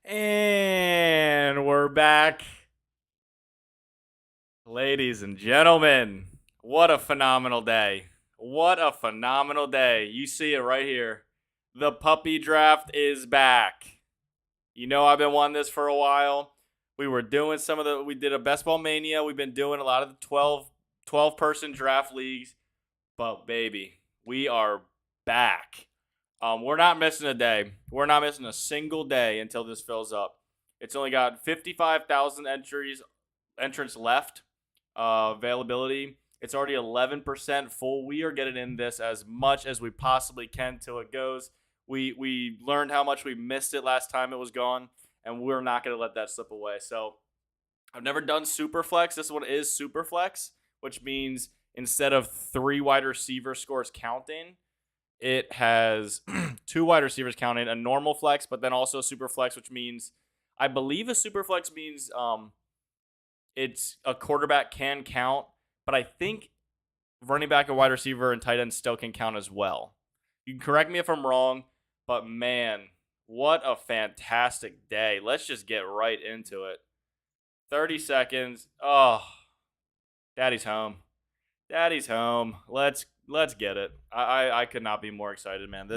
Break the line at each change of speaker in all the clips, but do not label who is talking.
And we're back. Ladies and gentlemen, what a phenomenal day. What a phenomenal day. You see it right here. The puppy draft is back. You know, I've been wanting this for a while. We were doing we did a Best Ball Mania. We've been doing a lot of the 12 person draft leagues. But, baby, we are back. We're not missing a day. We're not missing a single day until this fills up. It's only got 55,000 entrants left. Availability. It's already 11% full. We are getting in this as much as we possibly can till it goes. We learned how much we missed it last time it was gone, and we're not going to let that slip away. So I've never done super flex. This one is super flex, which means instead of 3 wide receiver scores counting, it has 2 wide receivers counting, a normal flex, but then also a super flex, which means I believe a super flex means it's a quarterback can count, but I think running back and wide receiver and tight end still can count as well. You can correct me if I'm wrong, but man, what a fantastic day. Let's just get right into it. 30 seconds. Oh, daddy's home. Daddy's home. Let's get it. I could not be more excited, man.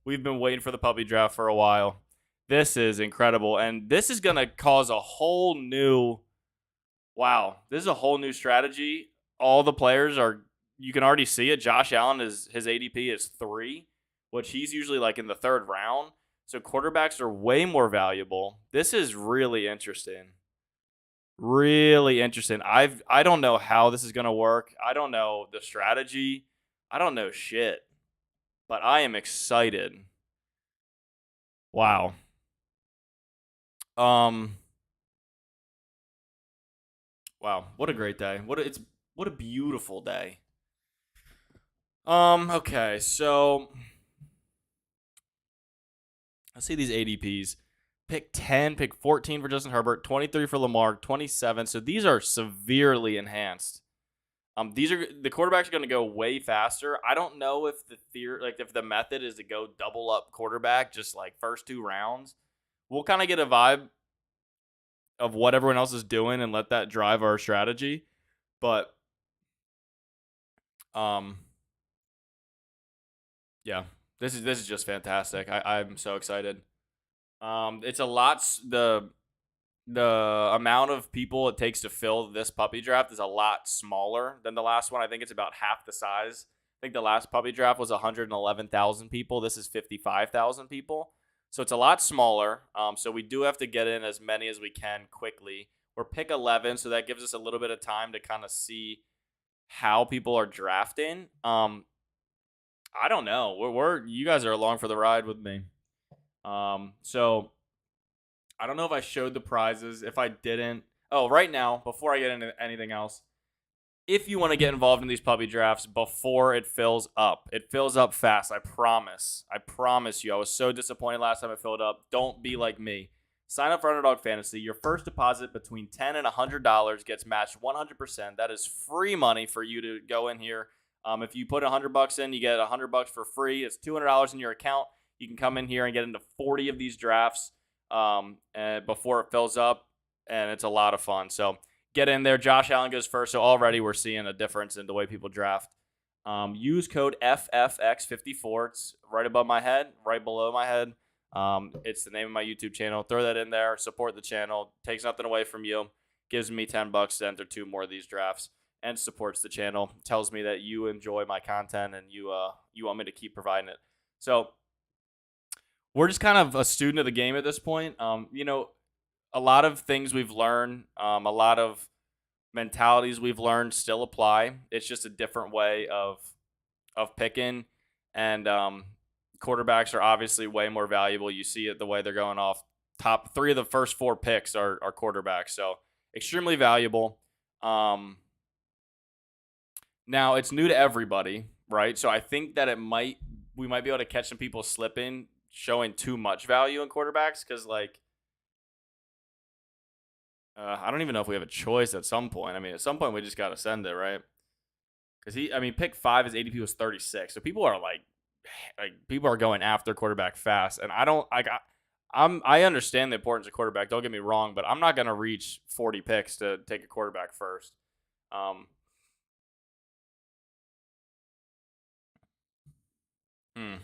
We've been waiting for the puppy draft for a while. This is incredible, and this is gonna cause a whole new this is a whole new strategy. All the players are, you can already see it. Josh Allen his ADP is 3, which he's usually like in the 3rd round. So quarterbacks are way more valuable. This is really interesting. Really interesting. I don't know how this is gonna work. I don't know the strategy. I don't know shit. But I am excited. Wow. Wow, what a great day. What a beautiful day. Okay, so let's see these ADPs. Pick 10, pick 14 for Justin Herbert, 23 for Lamar, 27. So these are severely enhanced. These are the quarterbacks are going to go way faster. I don't know if if the method is to go double up quarterback just like first 2 rounds. We'll kind of get a vibe of what everyone else is doing and let that drive our strategy. But yeah, this is just fantastic. I'm so excited. It's a lot. The amount of people it takes to fill this puppy draft is a lot smaller than the last one. I think it's about half the size. I think the last puppy draft was 111,000 people. This is 55,000 people. So it's a lot smaller. So we do have to get in as many as we can quickly. We're pick 11, so that gives us a little bit of time to kind of see how people are drafting. I don't know. You guys are along for the ride with me. So I don't know if I showed the prizes. If I didn't, right now, before I get into anything else, if you want to get involved in these puppy drafts before it fills up fast. I promise. I promise you. I was so disappointed last time it filled up. Don't be like me. Sign up for Underdog Fantasy. Your first deposit between $10 and $100 gets matched 100%. That is free money for you to go in here. If you put $100 in, you get $100 for free. It's $200 in your account. You can come in here and get into 40 of these drafts before it fills up, and it's a lot of fun. So get in there. Josh Allen goes first, so already we're seeing a difference in the way people draft. Use code FFX54. It's right above my head, right below my head. It's the name of my YouTube channel. Throw that in there. Support the channel. Takes nothing away from you. Gives me $10 to enter 2 more of these drafts, and supports the channel. Tells me that you enjoy my content and you want me to keep providing it. So we're just kind of a student of the game at this point. A lot of things we've learned, a lot of mentalities we've learned still apply. It's just a different way of picking, and quarterbacks are obviously way more valuable. You see it the way they're going off. Top 3 of the first 4 picks are quarterbacks, so extremely valuable. Now it's new to everybody, right? So I think that we might be able to catch some people slipping, showing too much value in quarterbacks, because I don't even know if we have a choice at some point. I mean, at some point we just got to send it, right? Because pick 5, his ADP was 36, so people are people are going after quarterback fast, and I understand the importance of quarterback. Don't get me wrong, but I'm not gonna reach 40 picks to take a quarterback first. Um, hmm.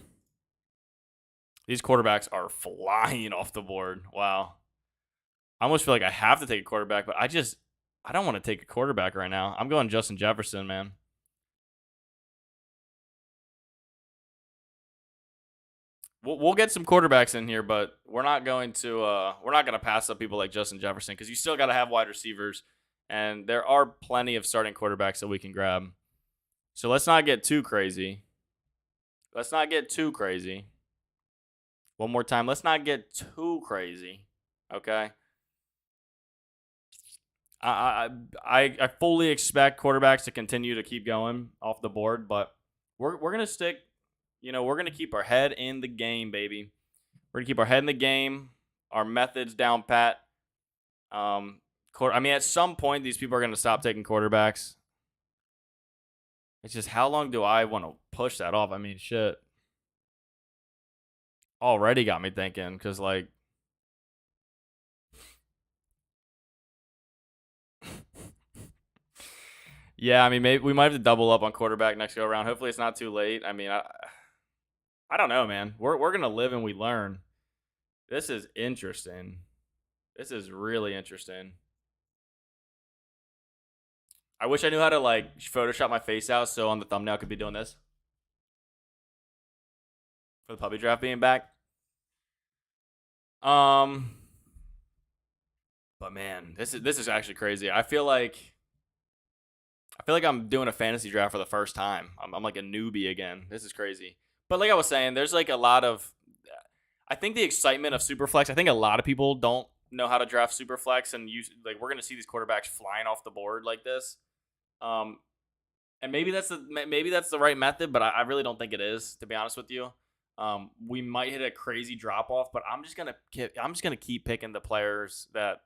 These quarterbacks are flying off the board. Wow. I almost feel like I have to take a quarterback, but I don't want to take a quarterback right now. I'm going Justin Jefferson, man. We'll get some quarterbacks in here, but we're not going to pass up people like Justin Jefferson because you still got to have wide receivers, and there are plenty of starting quarterbacks that we can grab. So let's not get too crazy. Let's not get too crazy. One more time. Let's not get too crazy. Okay. I fully expect quarterbacks to continue to keep going off the board, but we're gonna stick. We're gonna keep our head in the game, baby. We're gonna keep our head in the game. Our methods down pat. I mean, at some point, these people are gonna stop taking quarterbacks. It's just how long do I want to push that off? I mean, shit. Already got me thinking because like yeah, I mean, maybe we might have to double up on quarterback next go around. Hopefully, it's not too late. I mean, I don't know, man. We're gonna live and we learn. This is interesting. This is really interesting. I wish I knew how to like Photoshop my face out so on the thumbnail I could be doing this for the puppy draft being back. Um, but man, this is actually crazy. I feel like I'm doing a fantasy draft for the first time. I'm like a newbie again. This is crazy. But like I was saying, there's like a lot of. I think the excitement of Superflex. I think a lot of people don't know how to draft Superflex, and use like we're gonna see these quarterbacks flying off the board like this. Um, and maybe that's the right method, but I really don't think it is. To be honest with you, we might hit a crazy drop off, but I'm just gonna keep picking the players that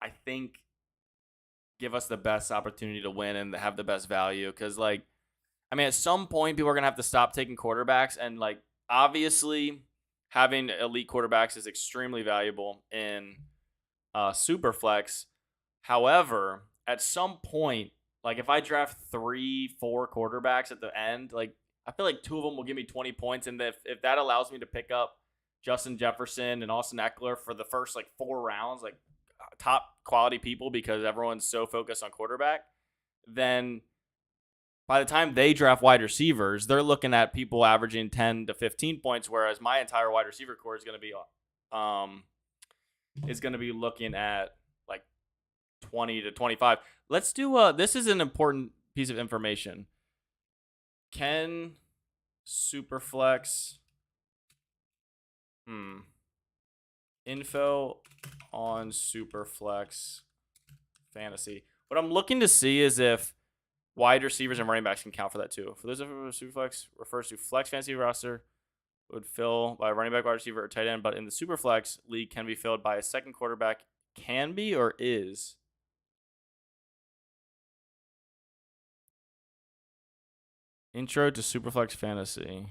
I think give us the best opportunity to win and have the best value. Because like, I mean, at some point, people are gonna have to stop taking quarterbacks, and like, obviously, having elite quarterbacks is extremely valuable in Superflex. However, at some point, like if I draft 3, 4 quarterbacks at the end, like I feel like 2 of them will give me 20 points, and if that allows me to pick up Justin Jefferson and Austin Eckler for the first like 4 rounds, like top quality people because everyone's so focused on quarterback, then by the time they draft wide receivers, they're looking at people averaging 10 to 15 points, whereas my entire wide receiver core um is going to be looking at like 20 to 25. Let's do this is an important piece of information. Can Superflex info on Superflex fantasy. What I'm looking to see is if wide receivers and running backs can count for that too. For those of Superflex refers to flex fantasy roster would fill by a running back, wide receiver, or tight end, but in the Superflex league can be filled by a second quarterback. Can be or is? Intro to Superflex fantasy.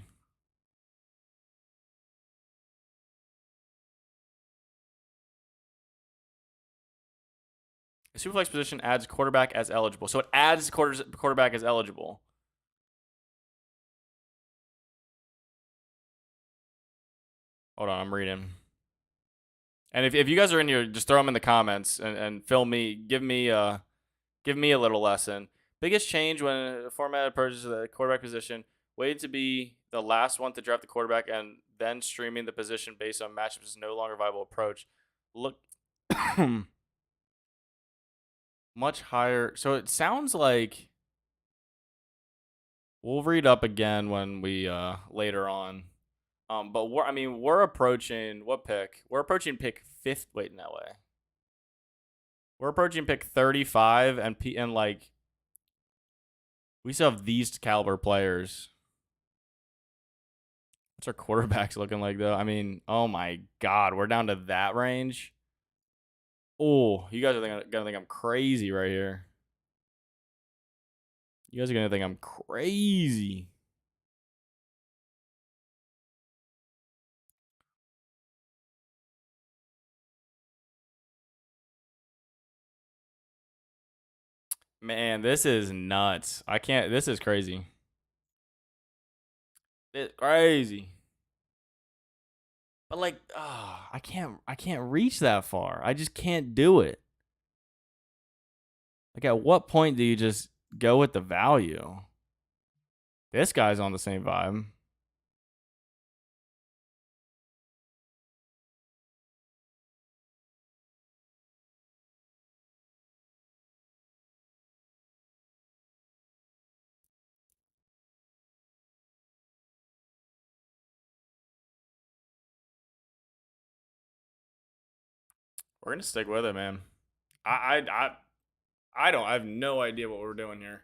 The Superflex position adds quarterback as eligible. So it adds quarterback as eligible. Hold on, I'm reading. And if you guys are in here, just throw them in the comments and fill me. Give me a little lesson. Biggest change when a format approaches the quarterback position. Waited to be the last one to draft the quarterback and then streaming the position based on matchups is no longer a viable approach. Look much higher. So it sounds like we'll read up again when we later on. But we're approaching what pick? We're approaching pick 5th. Wait, no way. We're approaching pick 35 and like we still have these caliber players. What's our quarterbacks looking like though? I mean, oh my god, we're down to that range. Oh, you guys are gonna think I'm crazy right here. You guys are gonna think I'm crazy. Man, this is nuts. I can't. This is crazy. It's crazy. But like, I can't reach that far. I just can't do it. Like, at what point do you just go with the value? This guy's on the same vibe. We're gonna stick with it, man. I I I, I don't. I have no idea what we're doing here.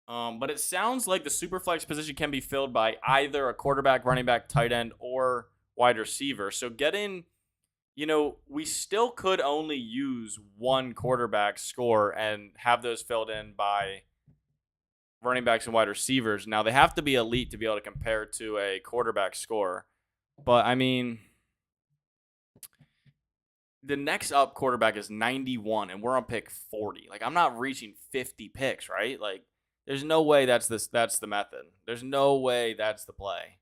But it sounds like the super flex position can be filled by either a quarterback, running back, tight end, or wide receiver. So getting, we still could only use one quarterback score and have those filled in by running backs and wide receivers. Now they have to be elite to be able to compare to a quarterback score. But I mean, the next up quarterback is 91 and we're on pick 40. Like, I'm not reaching 50 picks, right? Like, there's no way that's the method. There's no way that's the play.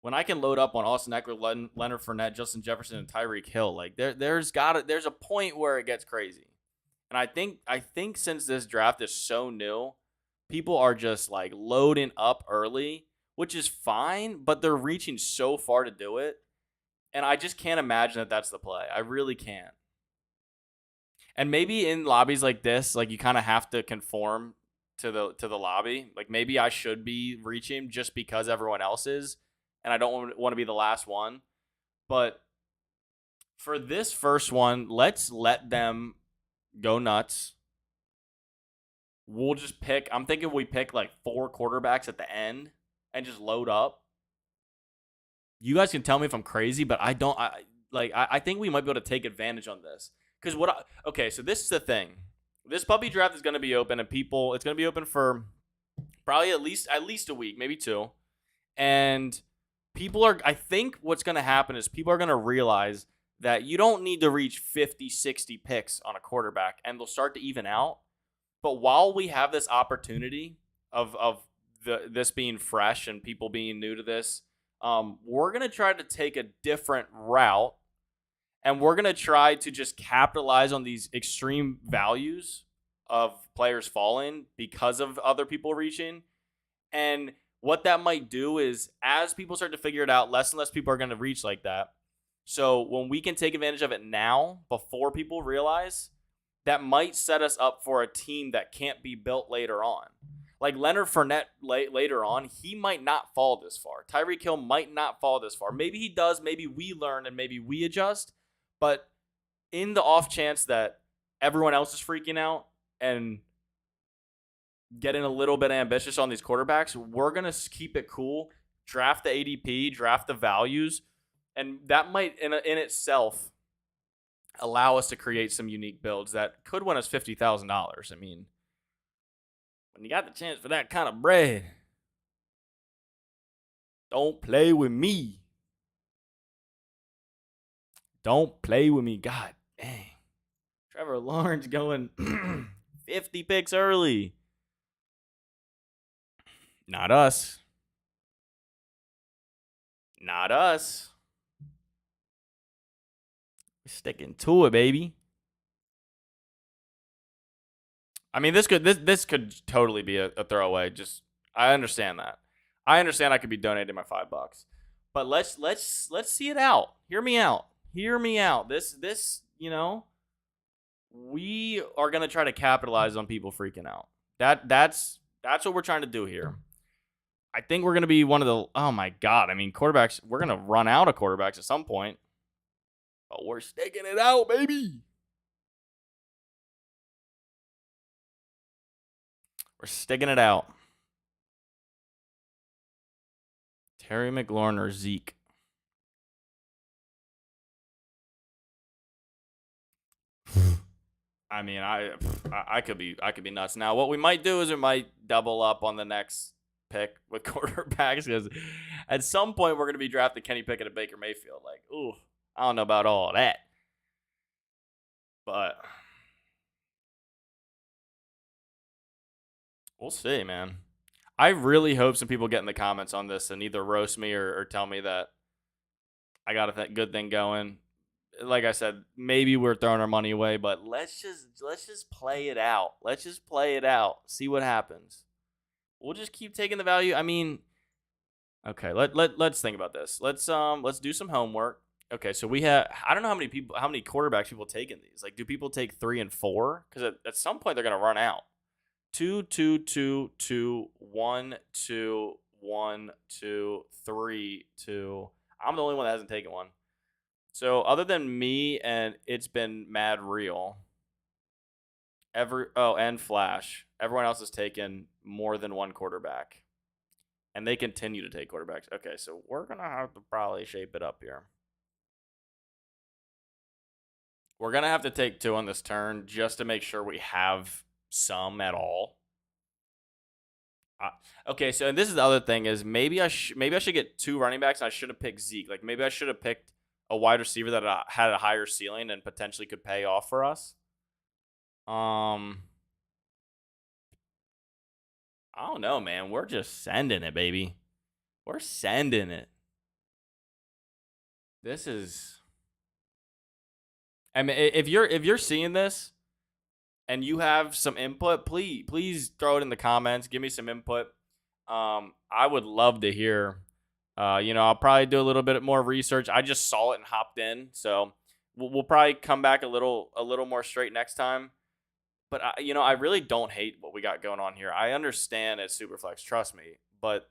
When I can load up on Austin Eckler, Leonard Fournette, Justin Jefferson, and Tyreek Hill, like there's a point where it gets crazy. And I think since this draft is so new, people are just like loading up early, which is fine, but they're reaching so far to do it. And I just can't imagine that that's the play. I really can't. And maybe in lobbies like this, like you kind of have to conform to the lobby. Like, maybe I should be reaching just because everyone else is, and I don't want to be the last one. But for this first one, let's let them go nuts. We'll just pick. I'm thinking we pick like 4 quarterbacks at the end and just load up. You guys can tell me if I'm crazy, but I don't. I think we might be able to take advantage on this. Because okay, so this is the thing. This puppy draft is going to be open, and it's going to be open for probably at least a week, maybe 2. And I think what's going to happen is people are going to realize that you don't need to reach 50, 60 picks on a quarterback, and they'll start to even out. But while we have this opportunity of this being fresh and people being new to this, we're going to try to take a different route, and we're going to try to just capitalize on these extreme values of players falling because of other people reaching. And what that might do is, as people start to figure it out, less and less people are going to reach like that. So when we can take advantage of it now before people realize, that might set us up for a team that can't be built later on. Like Leonard Fournette later on, he might not fall this far. Tyreek Hill might not fall this far. Maybe he does. Maybe we learn and maybe we adjust. But in the off chance that everyone else is freaking out and getting a little bit ambitious on these quarterbacks, we're going to keep it cool, draft the ADP, draft the values, and that might in itself allow us to create some unique builds that could win us $50,000. I mean, when you got the chance for that kind of bread, don't play with me. Don't play with me. God dang. Trevor Lawrence going 50 picks early. Not us. Not us. We're sticking to it, baby. I mean, this could totally be a throwaway. Just, I understand that. I understand I could be donating my $5, but let's see it out. Hear me out. Hear me out. This we are gonna try to capitalize on people freaking out. That's what we're trying to do here. I think we're gonna be one of the. Oh my god! I mean, quarterbacks. We're gonna run out of quarterbacks at some point, but we're sticking it out, baby. We're sticking it out. Terry McLaurin or Zeke? I mean, I could be nuts. Now, what we might do is we might double up on the next pick with quarterbacks, because at some point we're going to be drafting Kenny Pickett and Baker Mayfield. Like, ooh, I don't know about all that, but We'll see, man. I really hope some people get in the comments on this and either roast me or tell me that I got a good thing going. Like I said, maybe we're throwing our money away, but let's just play it out. Let's just play it out. See what happens. We'll just keep taking the value. I mean, okay, let's think about this. Let's do some homework. Okay, so we have I don't know how many quarterbacks people take in these. Like, do people take 3 and 4? Because at some point they're gonna run out. Two, two, two, two, one, two, one, two, three, two. I'm the only one that hasn't taken one. So other than me and it's been mad real. And Flash. Everyone else has taken more than one quarterback. And they continue to take quarterbacks. Okay, so we're gonna have to probably shape it up here. We're gonna have to take 2 on this turn just to make sure we have some at all. Okay, so and this is the other thing is maybe I should get 2 running backs and I should have picked Zeke. Like maybe I should have picked a wide receiver that had a higher ceiling and potentially could pay off for us. I don't know, man. We're just sending it, baby. We're sending it. This is. I mean, if you're seeing this and you have some input, please throw it in the comments. Give me some input. I would love to hear. I'll probably do a little bit more research. I just saw it and hopped in, so we'll probably come back a little more straight next time. But I really don't hate what we got going on here. I understand it's Superflex, trust me, but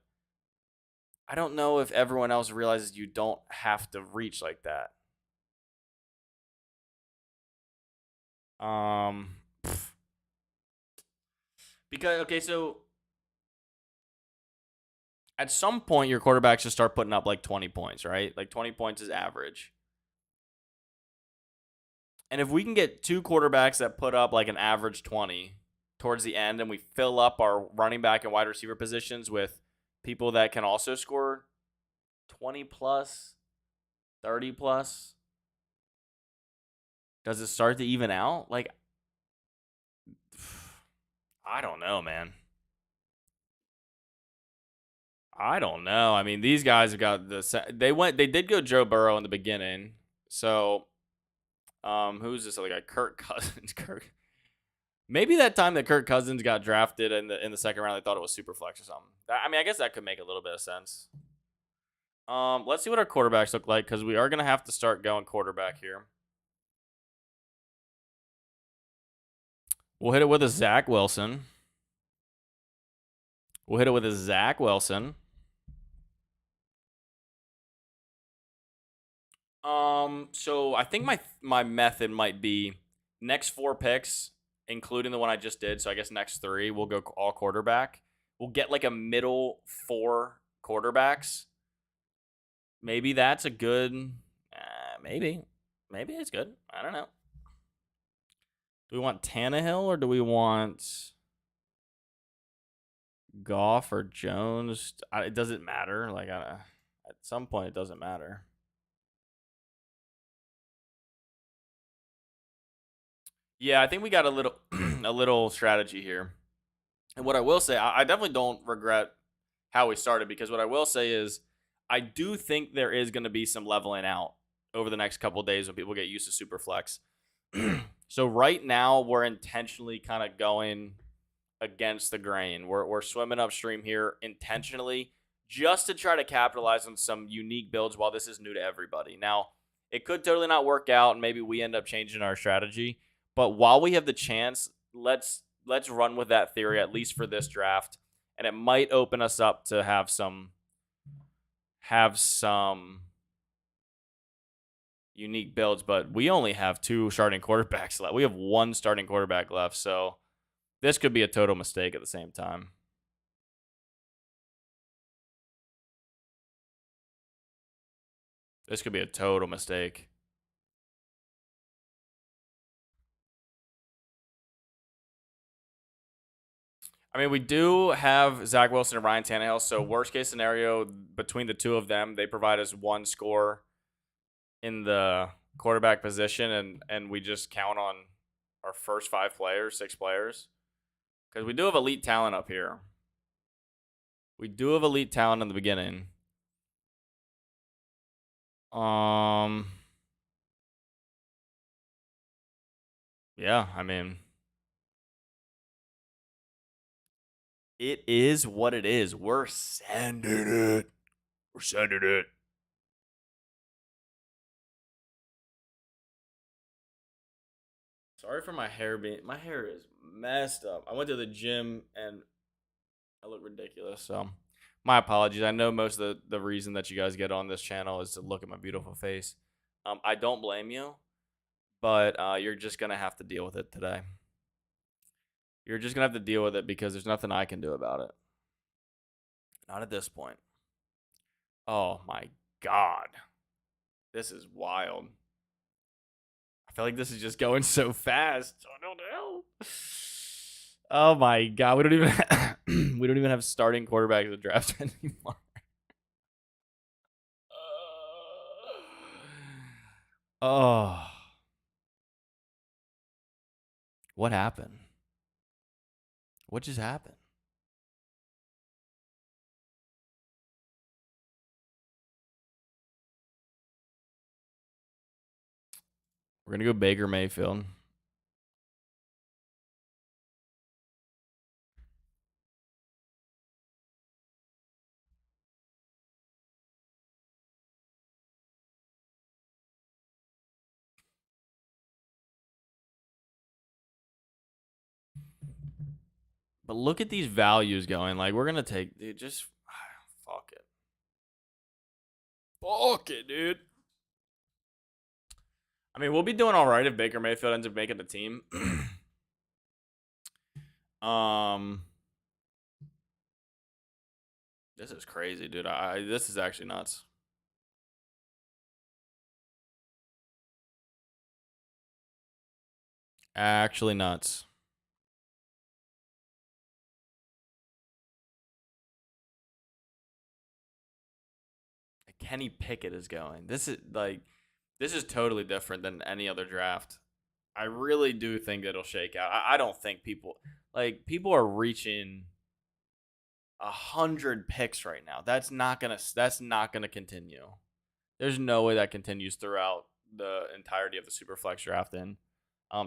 I don't know if everyone else realizes you don't have to reach like that. Because okay, so at some point your quarterback should start putting up like 20 points, right? Like 20 points is average. And if we can get 2 quarterbacks that put up like an average 20 towards the end and we fill up our running back and wide receiver positions with people that can also score 20 plus, 30 plus, does it start to even out? Like, I don't know, man. I don't know. I mean, these guys have got they did go Joe Burrow in the beginning. So, who's this other guy? Kirk Cousins. Maybe that time that Kirk Cousins got drafted in the second round, they thought it was super flex or something. I mean, I guess that could make a little bit of sense. Let's see what our quarterbacks look like because we are gonna have to start going quarterback here. We'll hit it with a Zach Wilson. So I think my method might be next 4 picks, including the one I just did. So I guess next 3 we'll go all quarterback. We'll get like a middle 4 quarterbacks. Maybe that's a good. Maybe it's good. I don't know. Do we want Tannehill or do we want Goff or Jones? It doesn't matter. Like at some point, it doesn't matter. Yeah, I think we got a little a little strategy here. And what I will say, I definitely don't regret how we started because what I will say is I do think there is going to be some leveling out over the next couple of days when people get used to Superflex. So right now we're intentionally kind of going against the grain. We're swimming upstream here intentionally just to try to capitalize on some unique builds while this is new to everybody. Now, it could totally not work out and maybe we end up changing our strategy. But while we have the chance, let's run with that theory at least for this draft, and it might open us up to have some unique builds. But we only have 2 starting quarterbacks left. We have 1 starting quarterback left, so this could be a total mistake at the same time. This could be a total mistake. I mean, we do have Zach Wilson and Ryan Tannehill, so worst case scenario, between the 2 of them, they provide us 1 score in the quarterback position, and we just count on our first 5 players, 6 players. Because we do have elite talent up here. We do have elite talent in the beginning. Yeah, I mean, it is what it is. We're sending it. We're sending it. Sorry for my hair being. My hair is messed up. I went to the gym and I look ridiculous. So, my apologies. I know most of the reason that you guys get on this channel is to look at my beautiful face. I don't blame you, but you're just gonna have to deal with it today. You're just gonna have to deal with it because there's nothing I can do about it. Not at this point. Oh my god. This is wild. I feel like this is just going so fast. I don't know. Oh my god, we don't even we don't even have starting quarterbacks in the draft anymore. Oh. What happened? What just happened? We're gonna go Baker Mayfield. But look at these values going. Like, we're gonna take, dude, just fuck it. Fuck it, dude. I mean, we'll be doing all right if Baker Mayfield ends up making the team. um, this is crazy, dude. This is actually nuts. Actually nuts. Kenny Pickett is going. This is totally different than any other draft. I really do think it'll shake out. I don't think people are reaching 100 picks right now. That's not gonna continue. There's no way that continues throughout the entirety of the Superflex draft.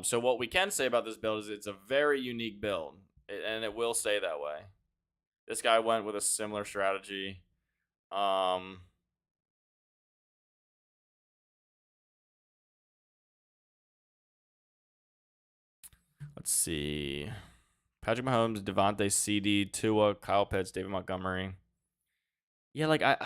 So what we can say about this build is it's a very unique build, and it will stay that way. This guy went with a similar strategy. Let's see. Patrick Mahomes, Devontae, CD, Tua, Kyle Pitts, David Montgomery. Yeah, like I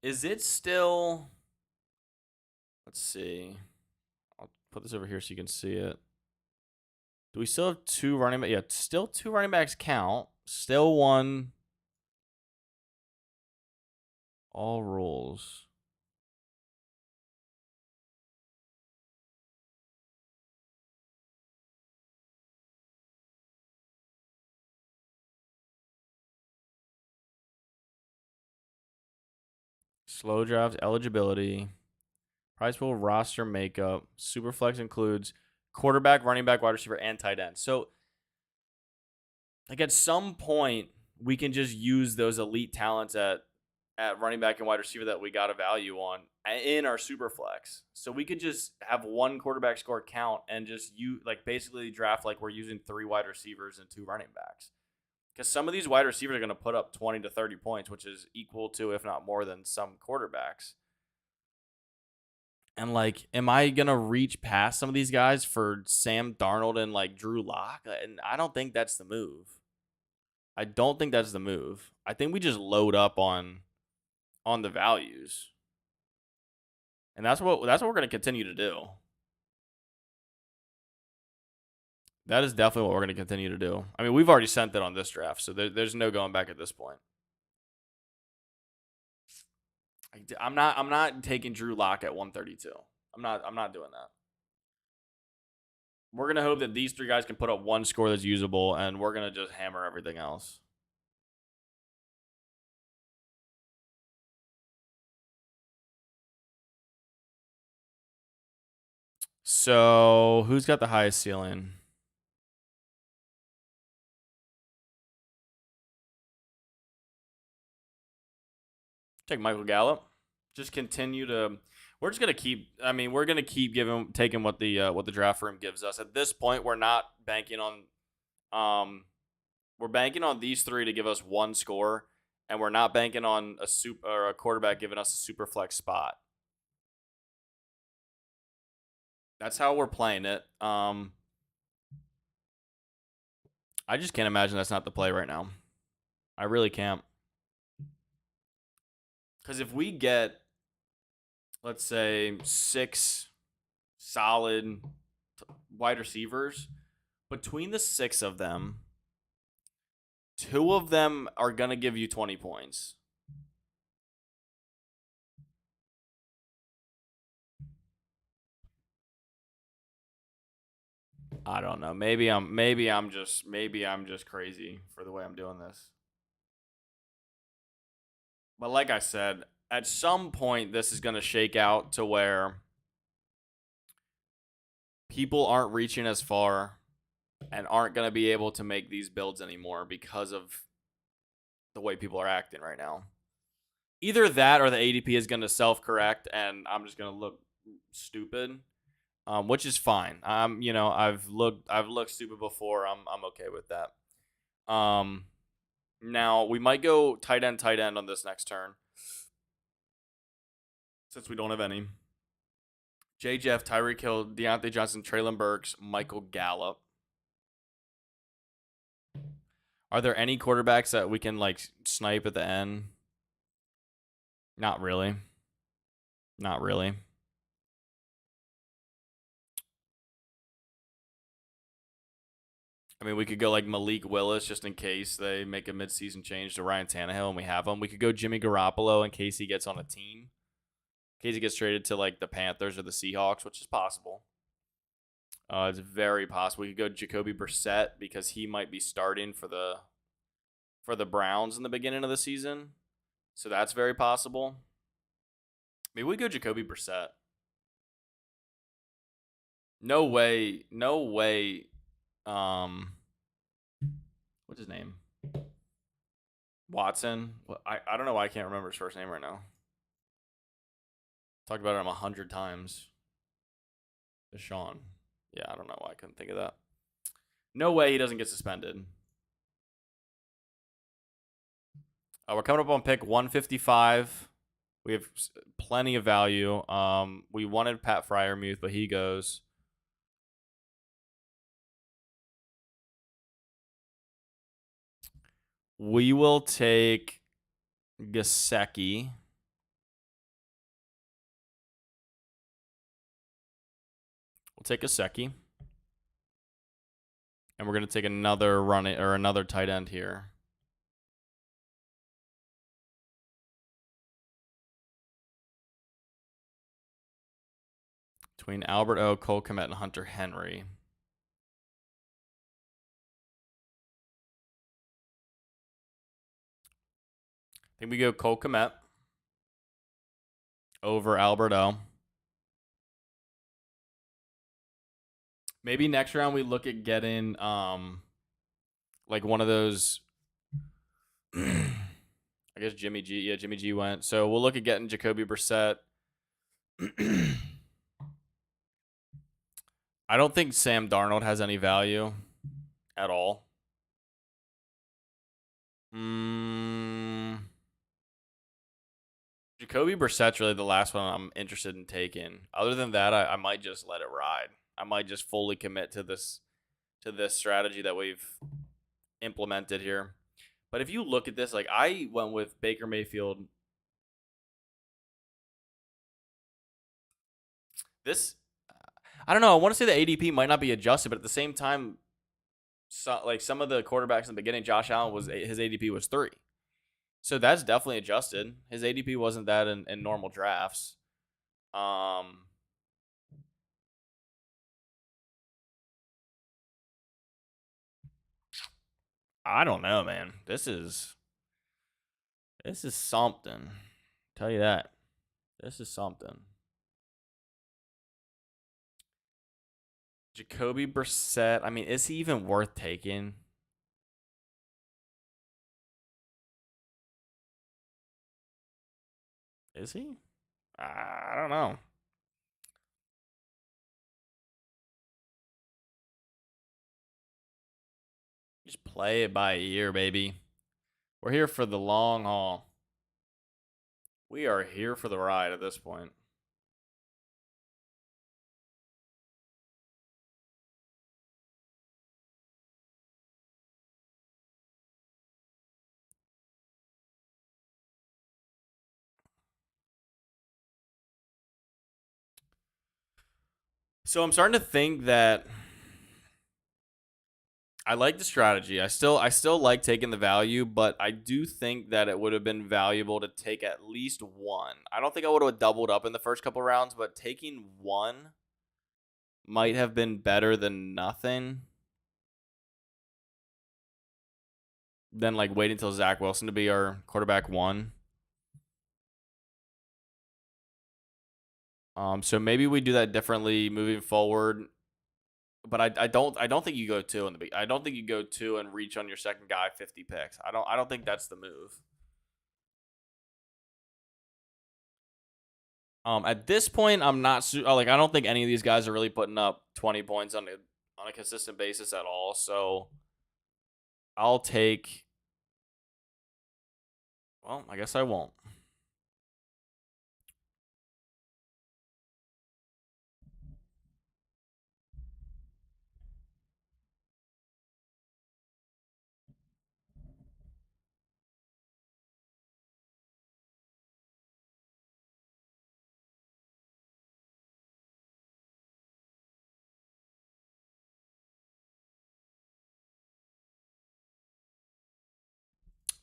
is it still let's see. I'll put this over here so you can see it. Do we still have two running backs? Yeah, still two running backs count. Still one. All rules. Slow drafts, eligibility, prize pool, roster makeup. Superflex includes quarterback, running back, wide receiver, and tight end. So, like at some point, we can just use those elite talents at running back and wide receiver that we got a value on in our super flex. So we could just have one quarterback score count and just basically draft like we're using three wide receivers and two running backs. Because some of these wide receivers are going to put up 20 to 30 points, which is equal to, if not more than, some quarterbacks. And like, am I going to reach past some of these guys for Sam Darnold and like Drew Lock? And I don't think that's the move. I don't think that's the move. I think we just load up on the values. And that's what we're going to continue to do. That is definitely what we're going to continue to do. I mean, we've already sent it on this draft, so there's no going back at this point. I'm not taking Drew Lock at 132. I'm not doing that. We're going to hope that these 3 guys can put up one score that's usable, and we're going to just hammer everything else. So, who's got the highest ceiling? Take Michael Gallup. Just continue to. We're just gonna keep. I mean, we're gonna keep taking what the draft room gives us. At this point, we're not banking on. We're banking on these 3 to give us one score, and we're not banking on a quarterback giving us a super flex spot. That's how we're playing it. I just can't imagine that's not the play right now. I really can't. Because if we get, let's say, 6 solid wide receivers, between the 6 of them, 2 of them are going to give you 20 points. I don't know. Maybe I'm just crazy for the way I'm doing this. But like I said, at some point this is going to shake out to where people aren't reaching as far and aren't going to be able to make these builds anymore because of the way people are acting right now. Either that or the ADP is going to self-correct and I'm just going to look stupid, which is fine. I've looked stupid before. I'm okay with that. Now we might go tight end on this next turn since we don't have any. J. Jeff, Tyreek Hill, Deontay Johnson, Traylon Burks, Michael Gallup. Are there any quarterbacks that we can like snipe at the end? Not really. Not really. I mean, we could go like Malik Willis just in case they make a midseason change to Ryan Tannehill and we have him. We could go Jimmy Garoppolo in case he gets on a team. In case he gets traded to like the Panthers or the Seahawks, which is possible. It's very possible. We could go Jacoby Brissett because he might be starting for the Browns in the beginning of the season. So that's very possible. Maybe we go Jacoby Brissett. No way. What's his name? Watson. I don't know why I can't remember his first name right now. Talked about him 100 times. Deshaun. Yeah, I don't know why I couldn't think of that. No way he doesn't get suspended. We're coming up on pick 155. We have plenty of value. We wanted Pat Freiermuth, but he goes. We will take Gesicki. We'll take Gesicki. And we're going to take another tight end here. Between Albert O, Cole Kmet, and Hunter Henry. I think we go Cole Kmet over Albert O. Maybe next round we look at getting like one of those. I guess Jimmy G. Yeah, Jimmy G went. So we'll look at getting Jacoby Brissett. I don't think Sam Darnold has any value at all. Jacoby Brissett's really the last one I'm interested in taking. Other than that, I might just let it ride. I might just fully commit to this strategy that we've implemented here. But if you look at this, like I went with Baker Mayfield. This, I don't know. I want to say the ADP might not be adjusted, but at the same time, like some of the quarterbacks in the beginning, Josh Allen his ADP was 3. So that's definitely adjusted. His ADP wasn't that in normal drafts. I don't know, man. This is something. Tell you that. This is something. Jacoby Brissett. I mean, is he even worth taking? Is he? I don't know. Just play it by ear, baby. We're here for the long haul. We are here for the ride at this point. So I'm starting to think that I like the strategy. I still like taking the value, but I do think that it would have been valuable to take at least one. I don't think I would have doubled up in the first couple rounds, but taking one might have been better than nothing. Than like waiting until Zach Wilson to be our quarterback one. So maybe we do that differently moving forward. But I don't think you go two in the I don't think you go two and reach on your second guy 50 picks. I don't think that's the move. At this point, I'm not like I don't think any of these guys are really putting up 20 points on a consistent basis at all. So I'll take. Well, I guess I won't.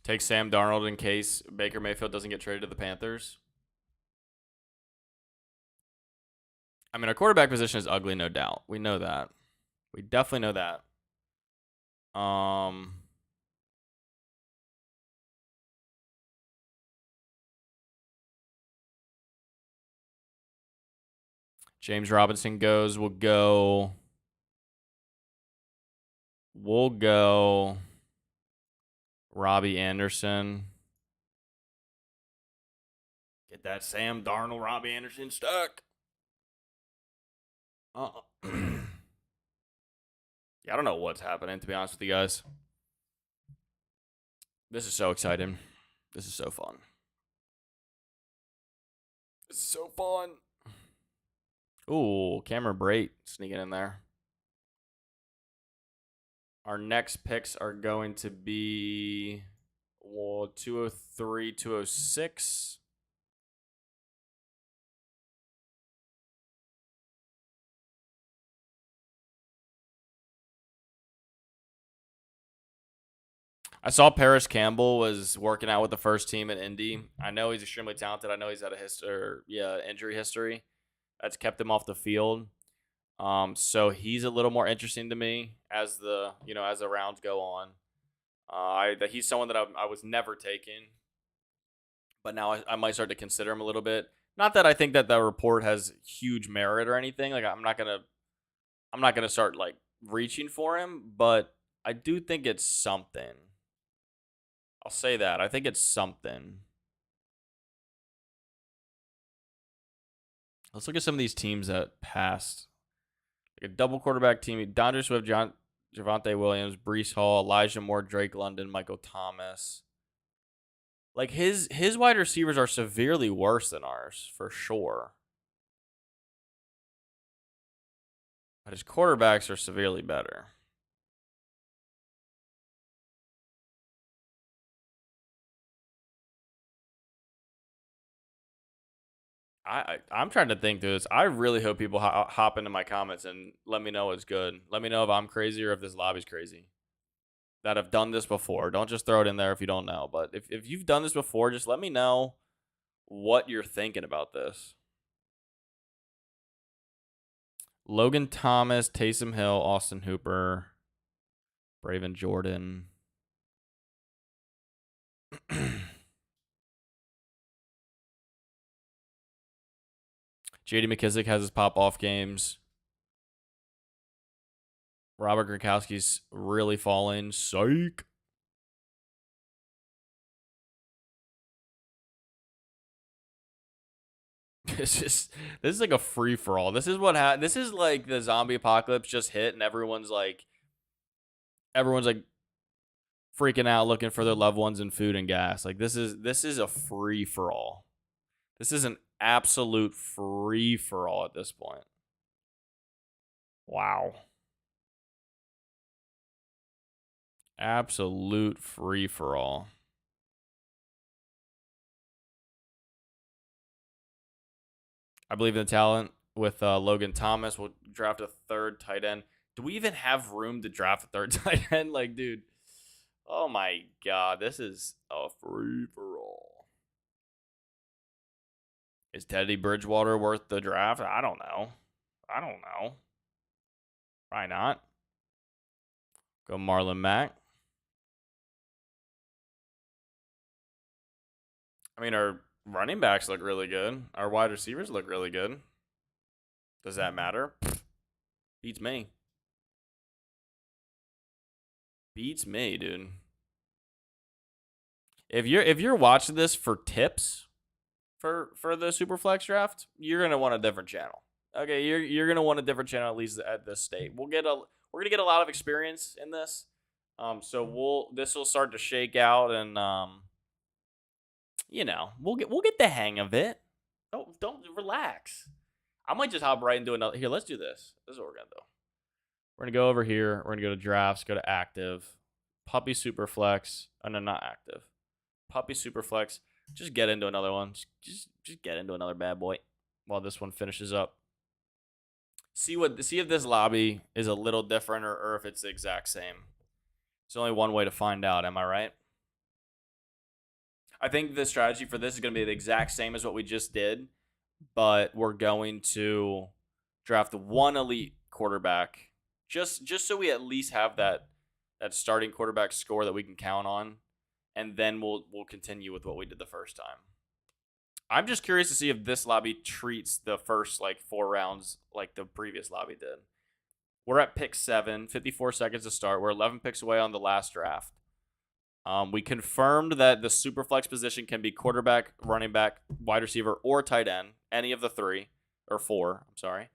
Take Sam Darnold in case Baker Mayfield doesn't get traded to the Panthers. I mean, our quarterback position is ugly, no doubt. We know that. We definitely know that. James Robinson goes. We'll go. Robbie Anderson. Get that Sam Darnold, Robbie Anderson stuck. Yeah, I don't know what's happening, to be honest with you guys. This is so exciting. This is so fun. This is so fun. Ooh, Cameron Brate sneaking in there. Our next picks are going to be 203, 206. I saw Paris Campbell was working out with the first team at Indy. I know he's extremely talented. I know he's had a injury history that's kept him off the field. So he's a little more interesting to me as the rounds go on. He's someone that I was never taking, but now I might start to consider him a little bit. Not that I think that the report has huge merit or anything. Like I'm not gonna start like reaching for him, but I do think it's something. I'll say that. I think it's something. Let's look at some of these teams that passed. Like a double quarterback team. Dondre Swift, Javonte Williams, Brees Hall, Elijah Moore, Drake London, Michael Thomas. Like his wide receivers are severely worse than ours, for sure. But his quarterbacks are severely better. I'm trying to think through this. I really hope people hop into my comments and let me know what's good. Let me know if I'm crazy or if this lobby's crazy. That have done this before. Don't just throw it in there if you don't know. But if you've done this before, just let me know what you're thinking about this. Logan Thomas, Taysom Hill, Austin Hooper, Braven Jordan. J.D. McKissick has his pop-off games. Robert Gronkowski's really falling. Psych. This is like a free for all. This is what this is like the zombie apocalypse just hit, and everyone's like freaking out looking for their loved ones and food and gas. Like this is a free for all. This is an absolute free for all at this point. Wow. Absolute free for all. I believe in the talent with Logan Thomas. We'll draft a third tight end. Do we even have room to draft a third tight end? Like, dude, oh my God, this is a free for all. Is Teddy Bridgewater worth the draft? I don't know. Why not? Go Marlon Mack. I mean, our running backs look really good. Our wide receivers look really good. Does that matter? Beats me. Beats me, dude. If you're watching this for tips for the Superflex draft, you're gonna want a different channel. Okay, you're gonna want a different channel at least at this state. We're gonna get a lot of experience in this. So this will start to shake out, and we'll get the hang of it. Don't relax. I might just hop right into another. Here, let's do this. This is what we're gonna do. We're gonna go over here. We're gonna go to drafts. Go to active, puppy superflex. Oh no, not active. Puppy superflex. Just get into another one. Just get into another bad boy while this one finishes up. See if this lobby is a little different or if it's the exact same. There's only one way to find out. Am I right? I think the strategy for this is going to be the exact same as what we just did, but we're going to draft one elite quarterback just so we at least have that starting quarterback score that we can count on, and then we'll continue with what we did the first time. I'm just curious to see if this lobby treats the first like 4 rounds like the previous lobby did. We're at pick 7, 54 seconds to start. We're 11 picks away on the last draft. We confirmed that the super flex position can be quarterback, running back, wide receiver, or tight end. Any of the 3 or 4. I'm sorry.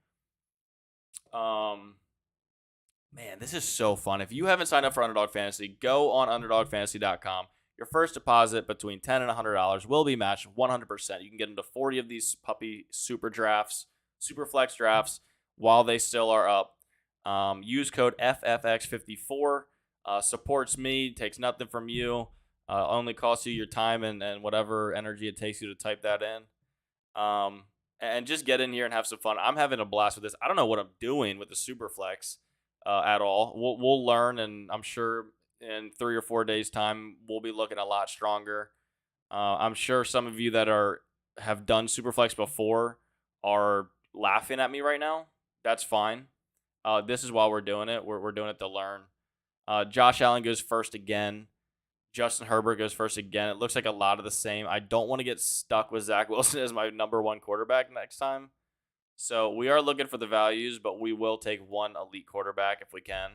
Man, this is so fun. If you haven't signed up for Underdog Fantasy, go on UnderdogFantasy.com. Your first deposit between $10 and $100 will be matched 100%. You can get into 40 of these puppy super drafts, super flex drafts while they still are up. Use code FFX54. Supports me, takes nothing from you. Only costs you your time and whatever energy it takes you to type that in. And just get in here and have some fun. I'm having a blast with this. I don't know what I'm doing with the super flex at all. We'll learn, and I'm sure in 3 or 4 days' time, we'll be looking a lot stronger. I'm sure some of you that have done Superflex before are laughing at me right now. That's fine. This is why we're doing it. We're doing it to learn. Josh Allen goes first again. Justin Herbert goes first again. It looks like a lot of the same. I don't want to get stuck with Zach Wilson as my number 1 quarterback next time. So we are looking for the values, but we will take one elite quarterback if we can.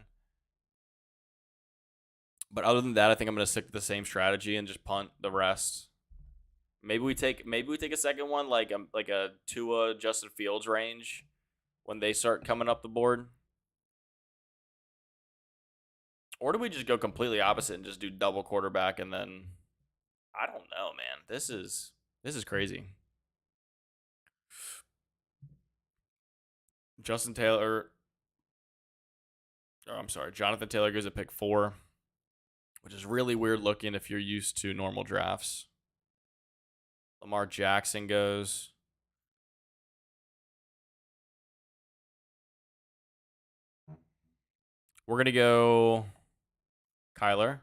But other than that, I think I'm going to stick to the same strategy and just punt the rest. Maybe we take a second one like a Tua Justin Fields range when they start coming up the board. Or do we just go completely opposite and just do double quarterback and then I don't know, man. This is crazy. Jonathan Taylor goes at pick 4, which is really weird looking if you're used to normal drafts. Lamar Jackson goes. We're going to go Kyler,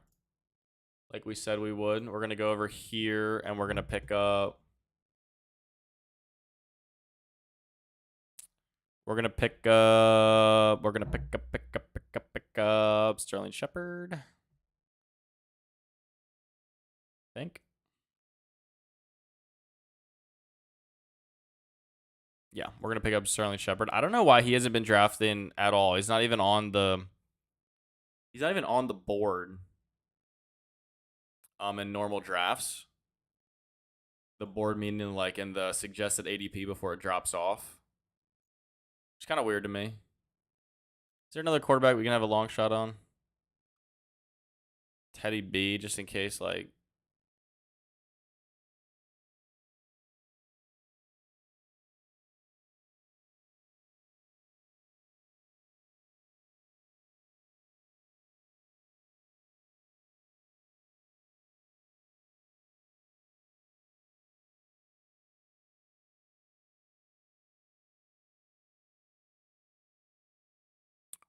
like we said we would. We're going to go over here, and we're going to pick up. We're going to pick up Sterling Shepard. I think. Yeah, we're gonna pick up Sterling Shepard. I don't know why he hasn't been drafted in at all. He's not even on the. He's not even on the board. In normal drafts, the board meaning like in the suggested ADP before it drops off. It's kind of weird to me. Is there another quarterback we can have a long shot on? Teddy B, just in case, like.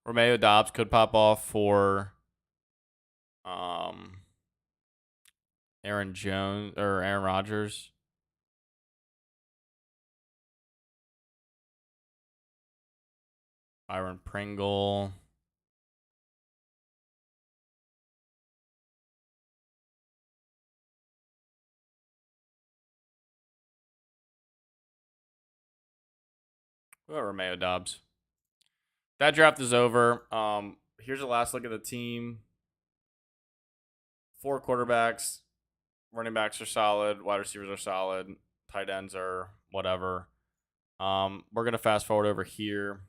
Romeo Dobbs could pop off for um Aaron Jones or Aaron Rodgers. Byron Pringle. What about Romeo Dobbs? That draft is over. Here's a last look at the team. 4 quarterbacks. Running backs are solid. Wide receivers are solid. Tight ends are whatever. We're gonna fast forward over here.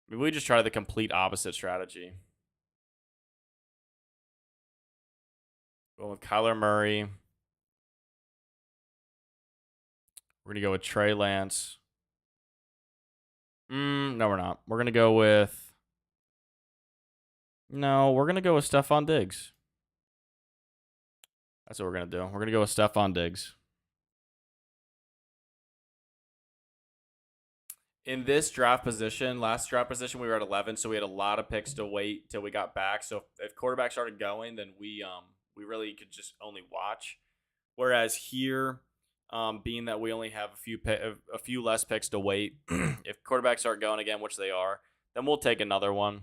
Maybe we just try the complete opposite strategy. Going with Kyler Murray. We're gonna go with Trey Lance. No, we're not. We're gonna go with. No, we're gonna go with Stephon Diggs. That's what we're gonna do. We're gonna go with Stephon Diggs. In this draft position, last draft position, we were at 11, so we had a lot of picks to wait till we got back. So if quarterback started going, then we really could just only watch. Whereas here, being that we only have a few less picks to wait, if quarterbacks start going again, which they are, then we'll take another one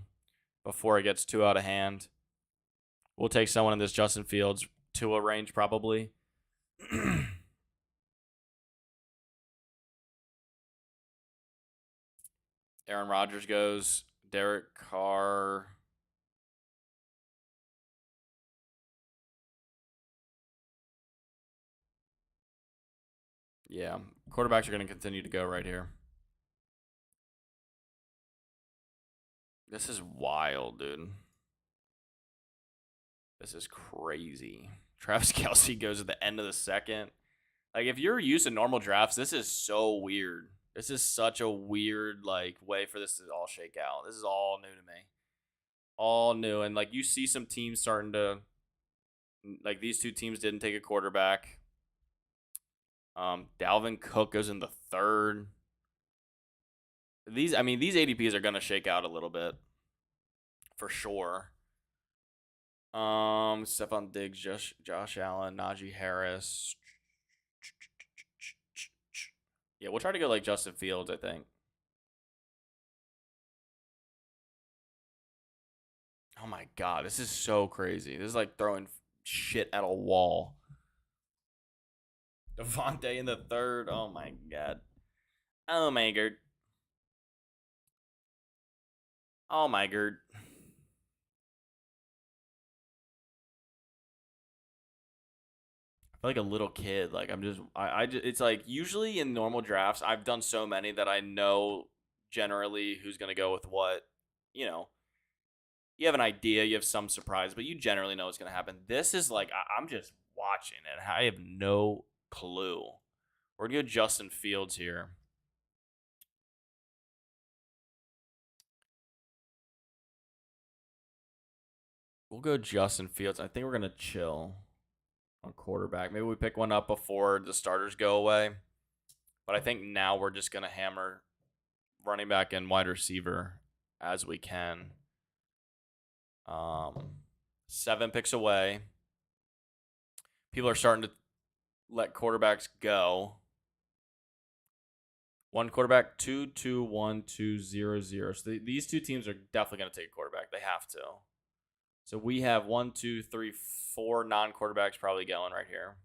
before it gets too out of hand. We'll take someone in this Justin Fields Tua range probably. Aaron Rodgers goes. Derek Carr. Yeah, quarterbacks are going to continue to go right here. This is wild, dude. This is crazy. Travis Kelce goes at the end of the second. Like, if you're used to normal drafts, this is so weird. This is such a weird, like, way for this to all shake out. This is all new to me. All new. And, like, you see some teams starting to, like, these two teams didn't take a quarterback. Dalvin Cook goes in the third. These ADPs are going to shake out a little bit. For sure. Stephon Diggs, Josh Allen, Najee Harris. Yeah, we'll try to go like Justin Fields, I think. Oh my god, this is so crazy. This is like throwing shit at a wall. Devontae in the third. Oh my god. Oh my god. Oh my god. I feel like a little kid. Like I'm just, I just, it's like usually in normal drafts, I've done so many that I know generally who's gonna go with what. You know, you have an idea, you have some surprise, but you generally know what's gonna happen. This is like I'm just watching and I have no clue. We're gonna go Justin Fields here. We'll go Justin Fields. I think we're gonna chill on quarterback. Maybe we pick one up before the starters go away. But I think now we're just gonna hammer running back and wide receiver as we can. 7 picks away. People are starting to let quarterbacks go. 1 quarterback, 2, 2, 1, 2, 0, 0. So these two teams are definitely going to take a quarterback. They have to. So we have 4 non-quarterbacks probably going right here.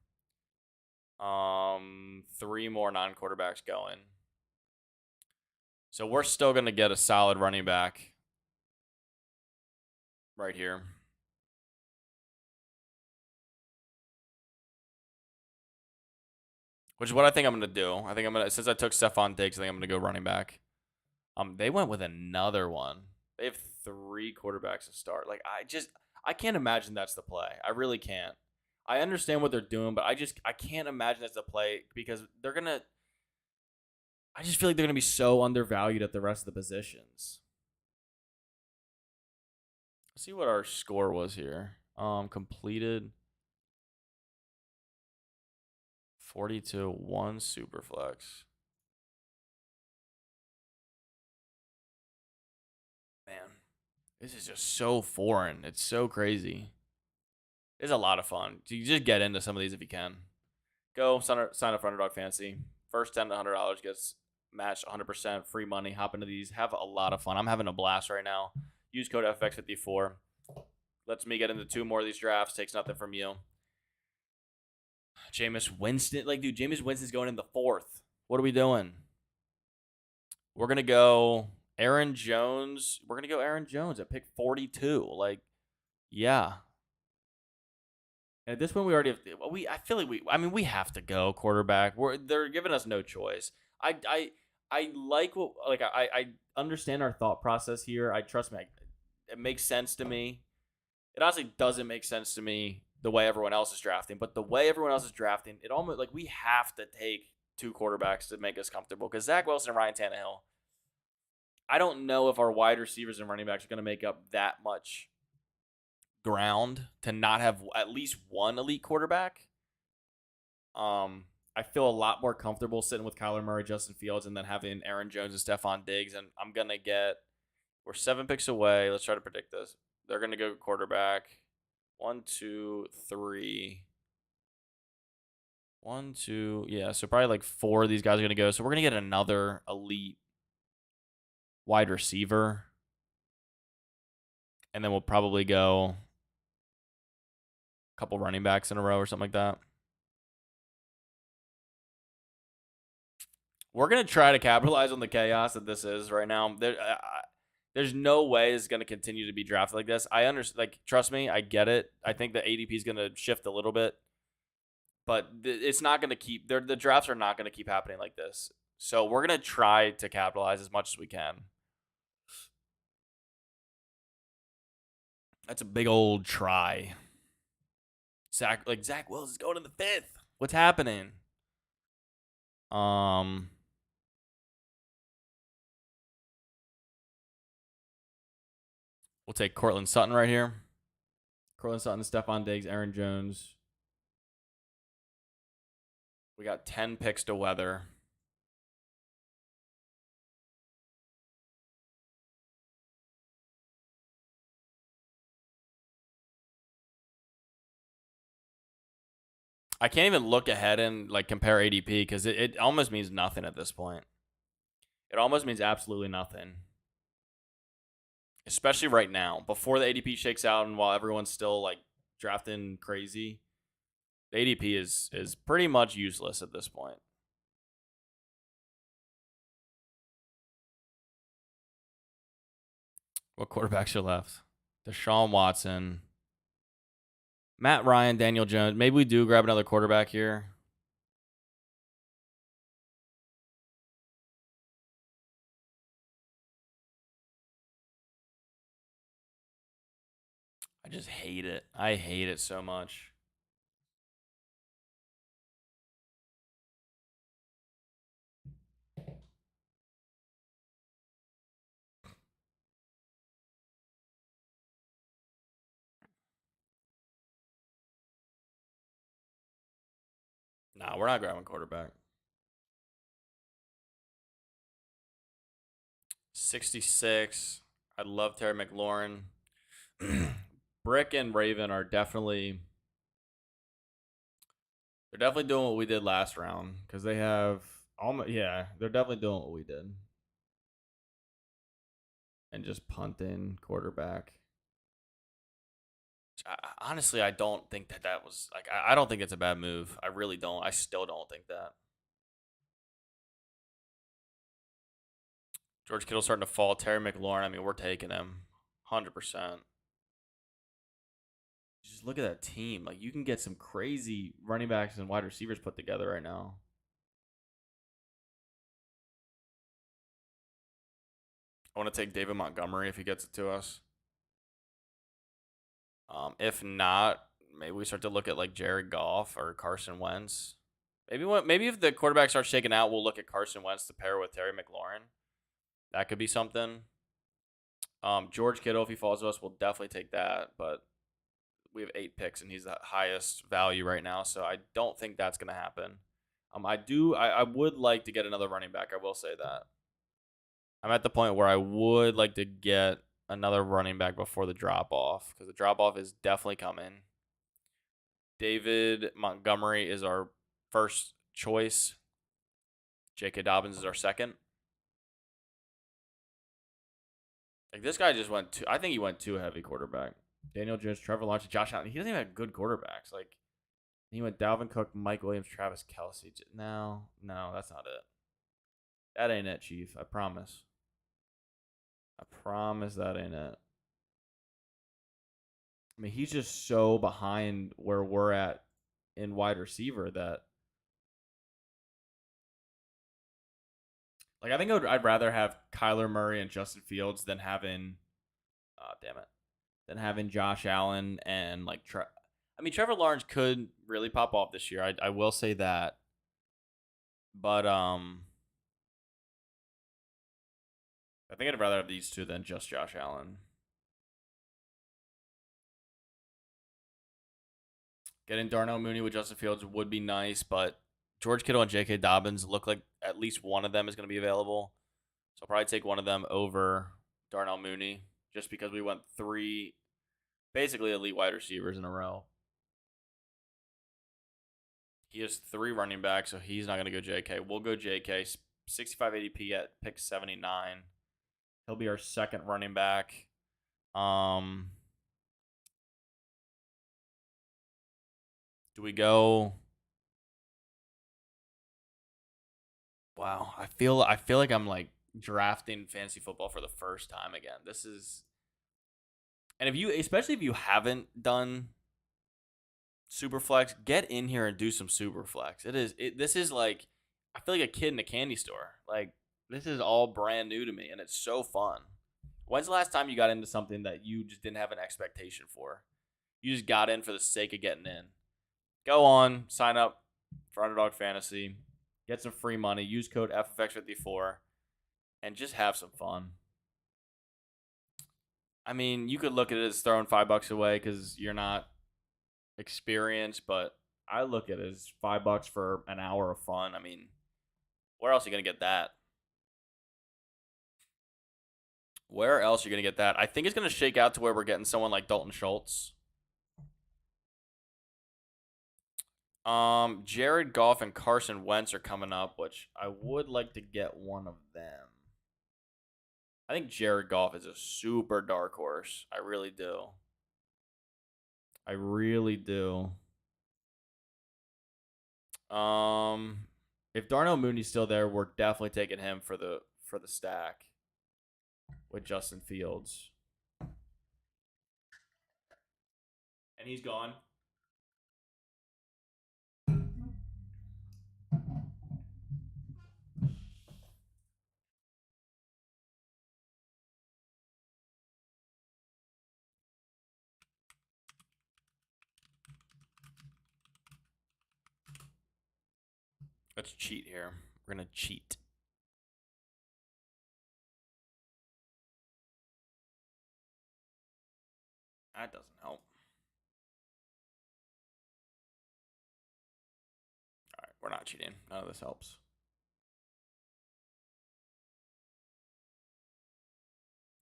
Three more non-quarterbacks going. So we're still gonna get a solid running back right here. Which is what I think I'm gonna do. I think I'm gonna, since I took Stephon Diggs, I think I'm gonna go running back. They went with another one. They have 3 quarterbacks to start. Like I can't imagine that's the play. I really can't. I understand what they're doing, but I can't imagine that's the play because they're gonna. I just feel like they're gonna be so undervalued at the rest of the positions. Let's see what our score was here. Completed 42, 1 Superflex. Man, this is just so foreign. It's so crazy. It's a lot of fun. You just get into some of these if you can. Go sign up for Underdog Fantasy. First $10 to $100 gets matched 100% free money. Hop into these. Have a lot of fun. I'm having a blast right now. Use code FX54. Lets me get into 2 more of these drafts. Takes nothing from you. Jameis Winston. Like, dude, Jameis Winston's going in the 4th. What are we doing? We're going to go Aaron Jones. We're going to go Aaron Jones at pick 42. Like, yeah. And at this point, we already have. I feel like we have to go quarterback. They're giving us no choice. I like what I understand our thought process here. I trust me. It makes sense to me. It honestly doesn't make sense to me the way everyone else is drafting, but the way everyone else is drafting, it almost like we have to take 2 quarterbacks to make us comfortable because Zach Wilson and Ryan Tannehill. I don't know if our wide receivers and running backs are going to make up that much ground to not have at least one elite quarterback. I feel a lot more comfortable sitting with Kyler Murray, Justin Fields, and then having Aaron Jones and Stephon Diggs. And we're 7 picks away. Let's try to predict this. They're gonna go quarterback. 1, 2, 3. 1, 2, yeah. So probably like 4 of these guys are gonna go. So we're gonna get another elite wide receiver, and then we'll probably go a couple running backs in a row or something like that. We're gonna try to capitalize on the chaos that this is right now. There's no way it's gonna continue to be drafted like this. I understand. Like, trust me, I get it. I think the ADP is gonna shift a little bit, but it's not gonna keep. The drafts are not gonna keep happening like this. So we're gonna try to capitalize as much as we can. That's a big old try. Zach Wills is going in the 5th. What's happening? We'll take Cortland Sutton right here. Cortland Sutton, Stephon Diggs, Aaron Jones. We got 10 picks to weather. I can't even look ahead and like compare ADP because it almost means nothing at this point. It almost means absolutely nothing. Especially right now, before the ADP shakes out and while everyone's still like drafting crazy, the ADP is pretty much useless at this point. What quarterbacks are left? Deshaun Watson, Matt Ryan, Daniel Jones. Maybe we do grab another quarterback here. I just hate it. I hate it so much. Nah, we're not grabbing quarterback. 66. I love Terry McLaurin. Brick and Raven are definitely they're definitely doing what we did last round because they have almost they're definitely doing what we did and just punting quarterback. Honestly, I don't think that was like. I don't think it's a bad move. I really don't. I still don't think that. George Kittle's starting to fall. Terry McLaurin. I mean, we're taking him, 100%. Just look at that team. Like you can get some crazy running backs and wide receivers put together right now. I want to take David Montgomery if he gets it to us. If not, maybe we start to look at like Jared Goff or Carson Wentz. Maybe if the quarterback starts shaking out, we'll look at Carson Wentz to pair with Terry McLaurin. That could be something. George Kittle, if he falls to us, we'll definitely take that. But we have 8 picks, and he's the highest value right now, so I don't think that's going to happen. I would like to get another running back. I will say that. I'm at the point where I would like to get another running back before the drop off because the drop off is definitely coming. David Montgomery is our first choice. J.K. Dobbins is our second. Like this guy just went too. I think he went too heavy quarterback. Daniel Jones, Trevor Lawrence, Josh Allen. He doesn't even have good quarterbacks. Like he went Dalvin Cook, Mike Williams, Travis Kelce. No, that's not it. That ain't it, Chief. I promise. I promise that ain't it. I mean, he's just so behind where we're at in wide receiver that, like, I think I'd rather have Kyler Murray and Justin Fields than having, damn it, than having Josh Allen and like, I mean, Trevor Lawrence could really pop off this year. I will say that, but I think I'd rather have these two than just Josh Allen. Getting Darnell Mooney with Justin Fields would be nice, but George Kittle and J.K. Dobbins look like at least one of them is going to be available. So I'll probably take one of them over Darnell Mooney just because we went 3 basically elite wide receivers in a row. He has 3 running backs, so he's not going to go J.K. We'll go J.K. 65 ADP at pick 79. He'll be our second running back. Do we go? Wow, I feel like I'm like drafting fantasy football for the first time again. This is, and if you, especially if you haven't done Superflex, get in here and do some Superflex. This is like, I feel like a kid in a candy store. Like this is all brand new to me, and it's so fun. When's the last time you got into something that you just didn't have an expectation for? You just got in for the sake of getting in. Go on, sign up for Underdog Fantasy, get some free money, use code FFX54, and just have some fun. I mean, you could look at it as throwing $5 away because you're not experienced, but I look at it as $5 for an hour of fun. I mean, where else are you gonna get that? Where else are you gonna get that? I think it's gonna shake out to where we're getting someone like Dalton Schultz. Jared Goff and Carson Wentz are coming up, which I would like to get one of them. I think Jared Goff is a super dark horse. I really do. I really do. If Darnell Mooney's still there, we're definitely taking him for the stack with Justin Fields. And he's gone. Let's cheat here. We're gonna cheat. That doesn't help. All right, we're not cheating. None of this helps.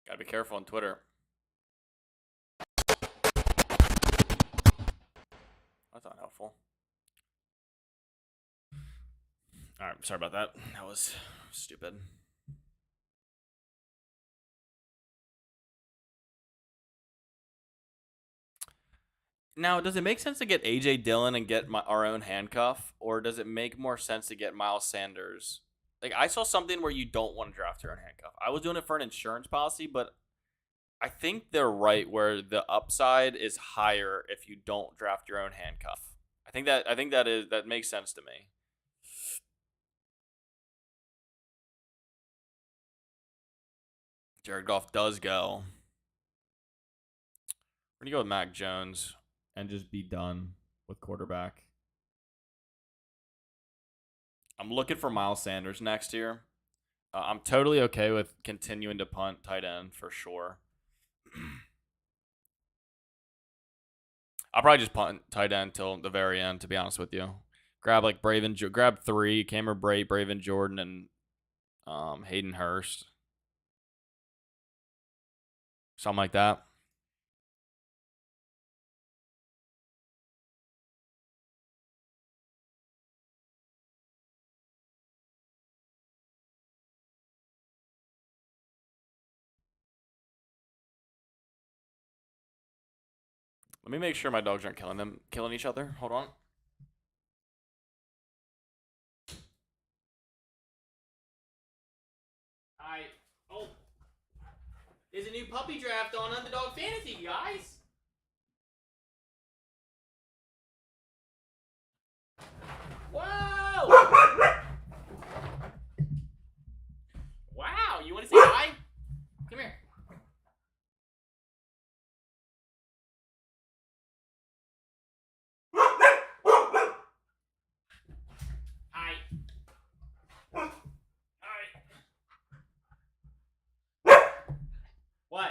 Gotta be careful on Twitter. That's not helpful. All right, sorry about that. That was stupid. Now, does it make sense to get AJ Dillon and get our own handcuff, or does it make more sense to get Miles Sanders? Like, I saw something where you don't want to draft your own handcuff. I was doing it for an insurance policy, but I think they're right where the upside is higher if you don't draft your own handcuff. I think that makes sense to me. Jared Goff does go. We're gonna go with Mac Jones and just be done with quarterback. I'm looking for Miles Sanders next year. I'm totally okay with continuing to punt tight end for sure. I'll probably just punt tight end till the very end, to be honest with you. Grab like grab 3, Cameron Brate, Braven Jordan, and Hayden Hurst. Something like that. Let me make sure my dogs aren't killing each other. Hold on. Alright. Oh. There's a new puppy draft on Underdog Fantasy, guys. Whoa! Wow, you want to say hi? Come here. Hi. Hi. What?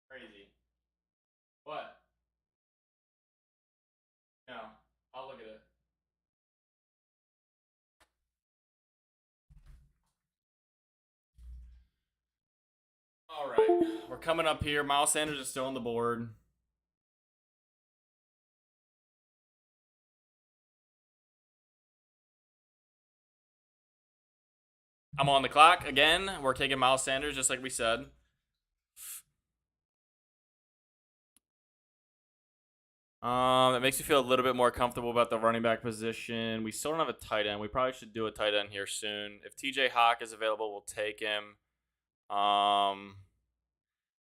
Crazy. What? No. I'll look at it. All right. We're coming up here. Miles Sanders is still on the board. I'm on the clock again. We're taking Miles Sanders just like we said. It makes me feel a little bit more comfortable about the running back position. We still don't have a tight end. We probably should do a tight end here soon. If TJ Hawk is available, we'll take him.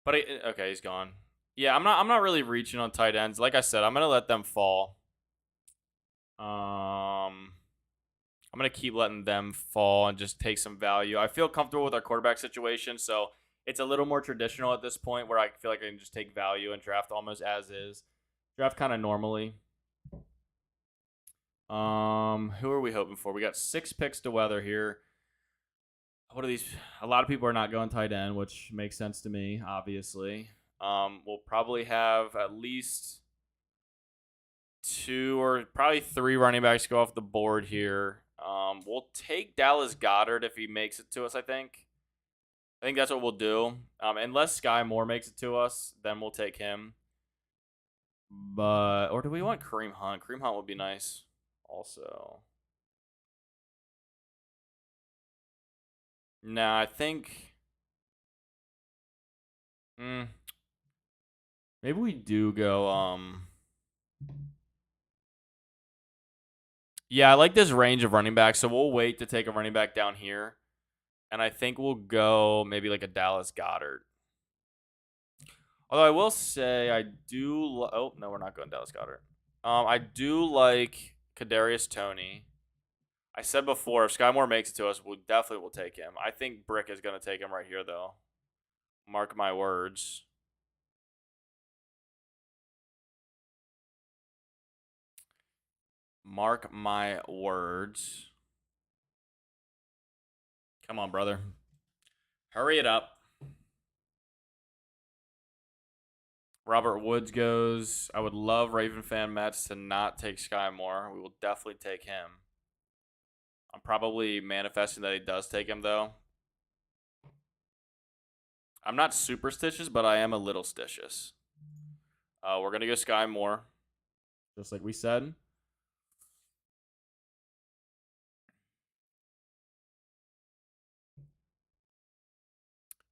Okay, he's gone. Yeah, I'm not really reaching on tight ends. Like I said, I'm gonna let them fall. I'm gonna keep letting them fall and just take some value. I feel comfortable with our quarterback situation, so it's a little more traditional at this point where I feel like I can just take value and draft almost as is. Draft kind of normally. Who are we hoping for? We got 6 picks to weather here. What are these? A lot of people are not going tight end, which makes sense to me, obviously. We'll probably have at least 2 or probably 3 running backs go off the board here. We'll take Dallas Goedert if he makes it to us, I think. I think that's what we'll do. Unless Sky Moore makes it to us, then we'll take him. Or do we want Kareem Hunt? Kareem Hunt would be nice also. Nah, I think maybe we do go yeah, I like this range of running backs, so we'll wait to take a running back down here. And I think we'll go maybe like a Dallas Goedert. Although I will say I do oh, no, we're not going Dallas Goedert. I do like Kadarius Toney. I said before, if Sky Moore makes it to us, we definitely will take him. I think Brick is going to take him right here, though. Mark my words. Mark my words. Come on, brother. Hurry it up. Robert Woods goes. I would love Raven fan Mets to not take Sky Moore. We will definitely take him. I'm probably manifesting that he does take him, though. I'm not superstitious, but I am a little stitious. We're going to go Sky Moore, just like we said.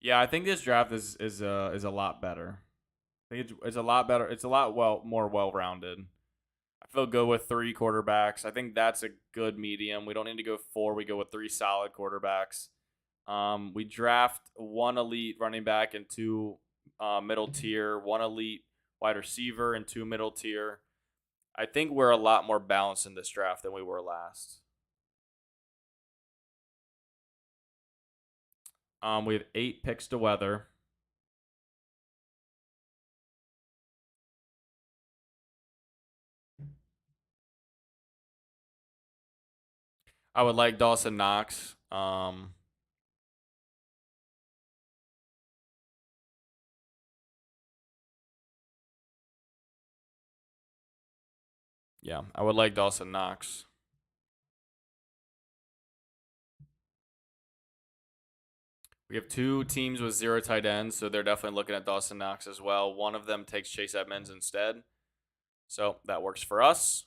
Yeah, I think this draft is a lot better. I think it's a lot better. It's a lot more well rounded. I feel good with three quarterbacks. I think that's a good medium. We don't need to go four. We go with three solid quarterbacks. We draft one elite running back and two middle tier, one elite wide receiver and two middle tier. I think we're a lot more balanced in this draft than we were last. We have 8 picks to weather. I would like Dawson Knox. Yeah, I would like Dawson Knox. We have 2 teams with 0 tight ends, so they're definitely looking at Dawson Knox as well. One of them takes Chase Edmonds instead. So that works for us.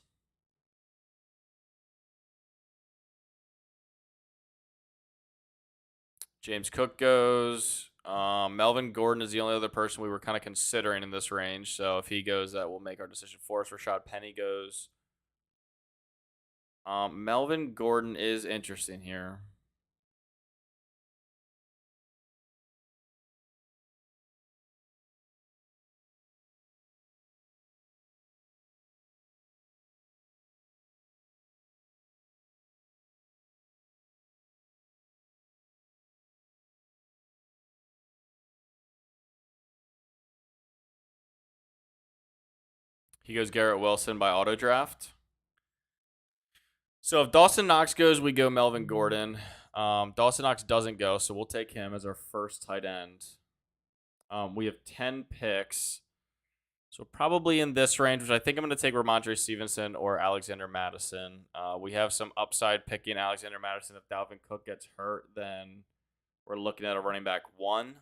James Cook goes. Melvin Gordon is the only other person we were kind of considering in this range. So if he goes, that will make our decision for us. Rashad Penny goes. Melvin Gordon is interesting here. He goes Garrett Wilson by auto draft. So if Dawson Knox goes, we go Melvin Gordon. Dawson Knox doesn't go, so we'll take him as our first tight end. We have 10 picks. So probably in this range, which I think I'm going to take Ramondre Stevenson or Alexander Madison. We have some upside picking Alexander Madison. If Dalvin Cook gets hurt, then we're looking at a running back 1.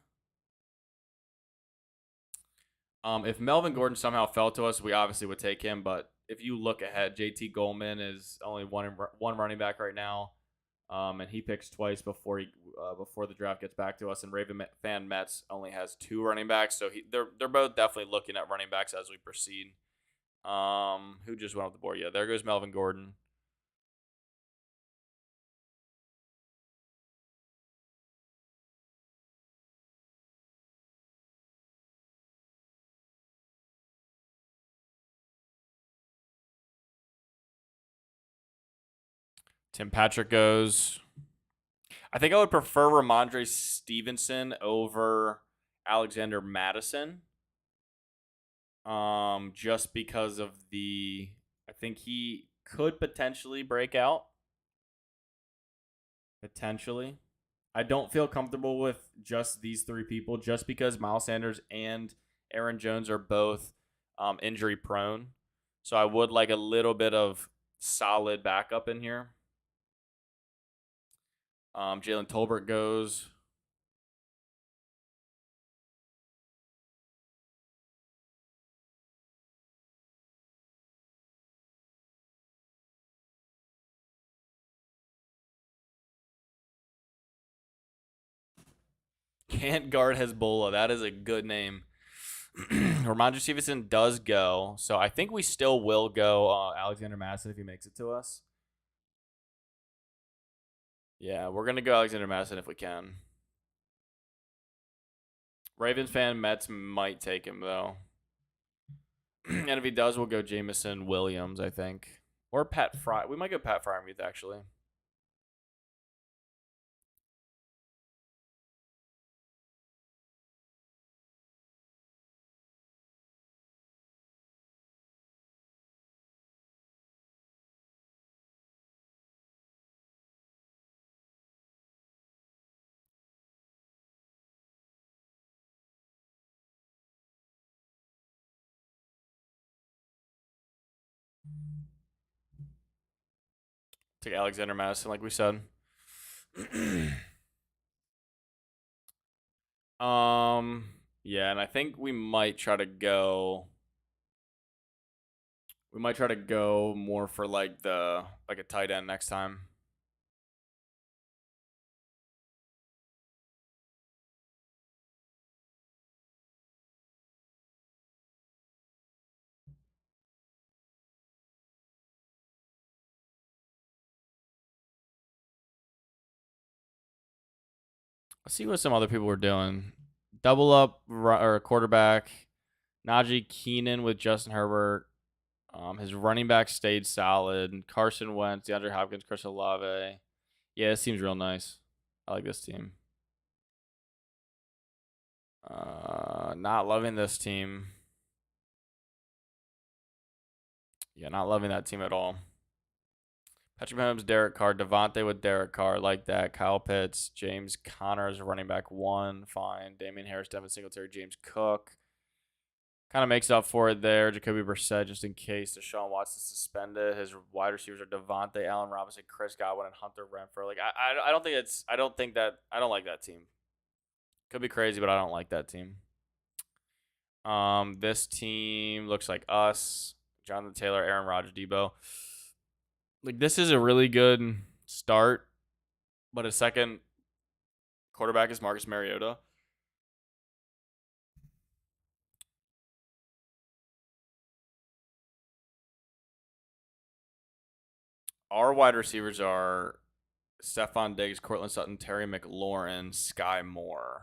If Melvin Gordon somehow fell to us, we obviously would take him. But if you look ahead, JT Goldman is only one running back right now, and he picks twice before the draft gets back to us. And Raven Fan Metz only has 2 running backs, so they're both definitely looking at running backs as we proceed. Who just went off the board? Yeah, there goes Melvin Gordon. Tim Patrick goes. I think I would prefer Ramondre Stevenson over Alexander Madison. Just because of I think he could potentially break out. Potentially. I don't feel comfortable with just these 3 people just because Miles Sanders and Aaron Jones are both injury prone. So I would like a little bit of solid backup in here. Jalen Tolbert goes. Can't guard Hezbollah. That is a good name. Ramondre Stevenson does go. So I think we still will go Alexander Madison if he makes it to us. Yeah, we're going to go Alexander Madison if we can. Ravens fan Mets might take him, though. And if he does, we'll go Jameson Williams, I think. Or Pat Fry. We might go Pat Fryermuth, actually. Take Alexander Madison, like we said. Yeah, and I think we might try to go. We might try to go more for like a tight end next time. Let's see what some other people were doing. Double up or quarterback. Najee Keenan with Justin Herbert. His running back stayed solid. Carson Wentz, DeAndre Hopkins, Chris Olave. Yeah, it seems real nice. I like this team. Not loving this team. Yeah, not loving that team at all. Patrick Mahomes, Derek Carr, Devontae with Derek Carr, like that. Kyle Pitts, James Conner is running back 1, fine. Damian Harris, Devin Singletary, James Cook. Kind of makes up for it there. Jacoby Brissett, just in case Deshaun Watson suspended. His wide receivers are Devontae, Allen Robinson, Chris Godwin, and Hunter Renfrow. Like I don't think it's. I don't think that. I don't like that team. Could be crazy, but I don't like that team. This team looks like us. Jonathan Taylor, Aaron Rodgers, Debo. Like this is a really good start, but a second quarterback is Marcus Mariota. Our wide receivers are Stephon Diggs, Cortland Sutton, Terry McLaurin, Sky Moore.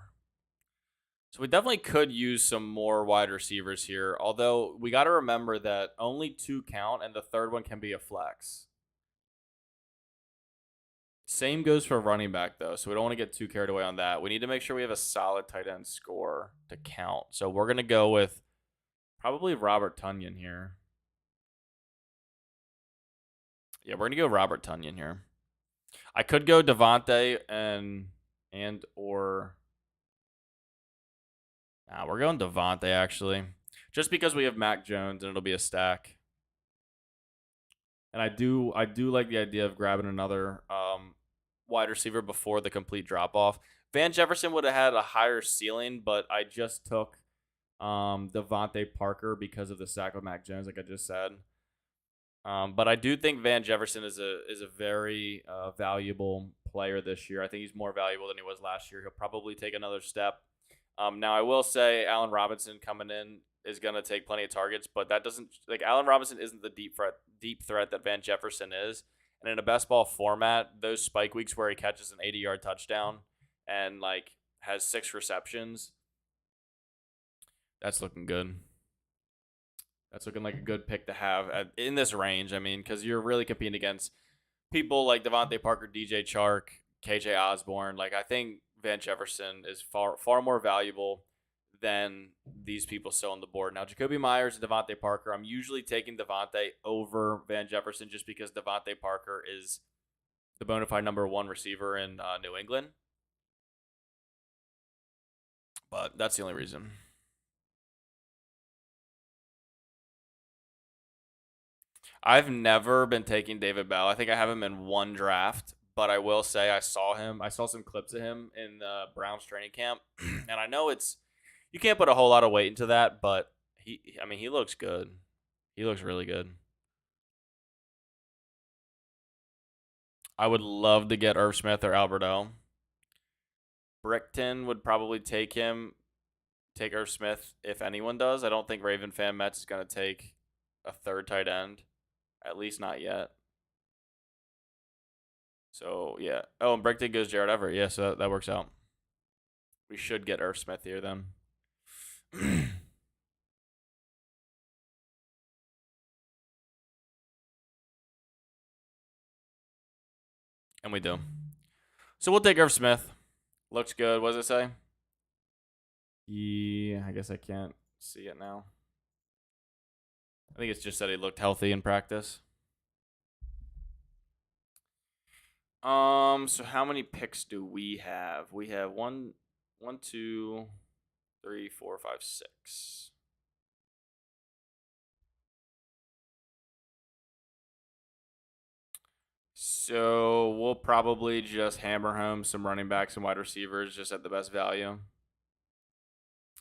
So we definitely could use some more wide receivers here, although we got to remember that only 2 count and the third one can be a flex. Same goes for running back, though, so we don't want to get too carried away on that. We need to make sure we have a solid tight end score to count. So we're going to go with probably Robert Tonyan here. Yeah, we're going to go Robert Tonyan here. I could go Devontae and or nah, we're going Devontae actually. Just because we have Mac Jones and it'll be a stack. And I do like the idea of grabbing another wide receiver before the complete drop off. Van Jefferson would have had a higher ceiling, but I just took Devontae Parker because of the sack of Mac Jones, like I just said. But I do think Van Jefferson is a very valuable player this year. I think he's more valuable than he was last year. He'll probably take another step. Now I will say Allen Robinson coming in is going to take plenty of targets, but that doesn't like Allen Robinson isn't the deep threat that Van Jefferson is. And in a best ball format, those spike weeks where he catches an 80-yard touchdown and like has 6 receptions, that's looking good. That's looking like a good pick to have in this range. I mean, because you're really competing against people like Devontae Parker, DJ Chark, KJ Osborne. Like I think Van Jefferson is far more valuable than these people still on the board. Now, Jacoby Myers and Devontae Parker, I'm usually taking Devontae over Van Jefferson just because Devontae Parker is the bona fide number 1 receiver in New England. But that's the only reason. I've never been taking David Bell. I think I have him in 1 draft, but I will say I saw him. I saw some clips of him in the Browns training camp, and I know it's you can't put a whole lot of weight into that, but he looks good. He looks really good. I would love to get Irv Smith or Alberto. Brickton would probably take Irv Smith if anyone does. I don't think Raven Fan Mets is going to take a third tight end, at least not yet. So, yeah. Oh, and Brickton goes Jared Everett. Yeah, so that works out. We should get Irv Smith here then. And we do. So we'll take Irv Smith. Looks good. What does it say? Yeah, I guess I can't see it now. I think it's just that he looked healthy in practice. So how many picks do we have? We have one, 2, 3, 4, 5, 6. So we'll probably just hammer home some running backs and wide receivers just at the best value.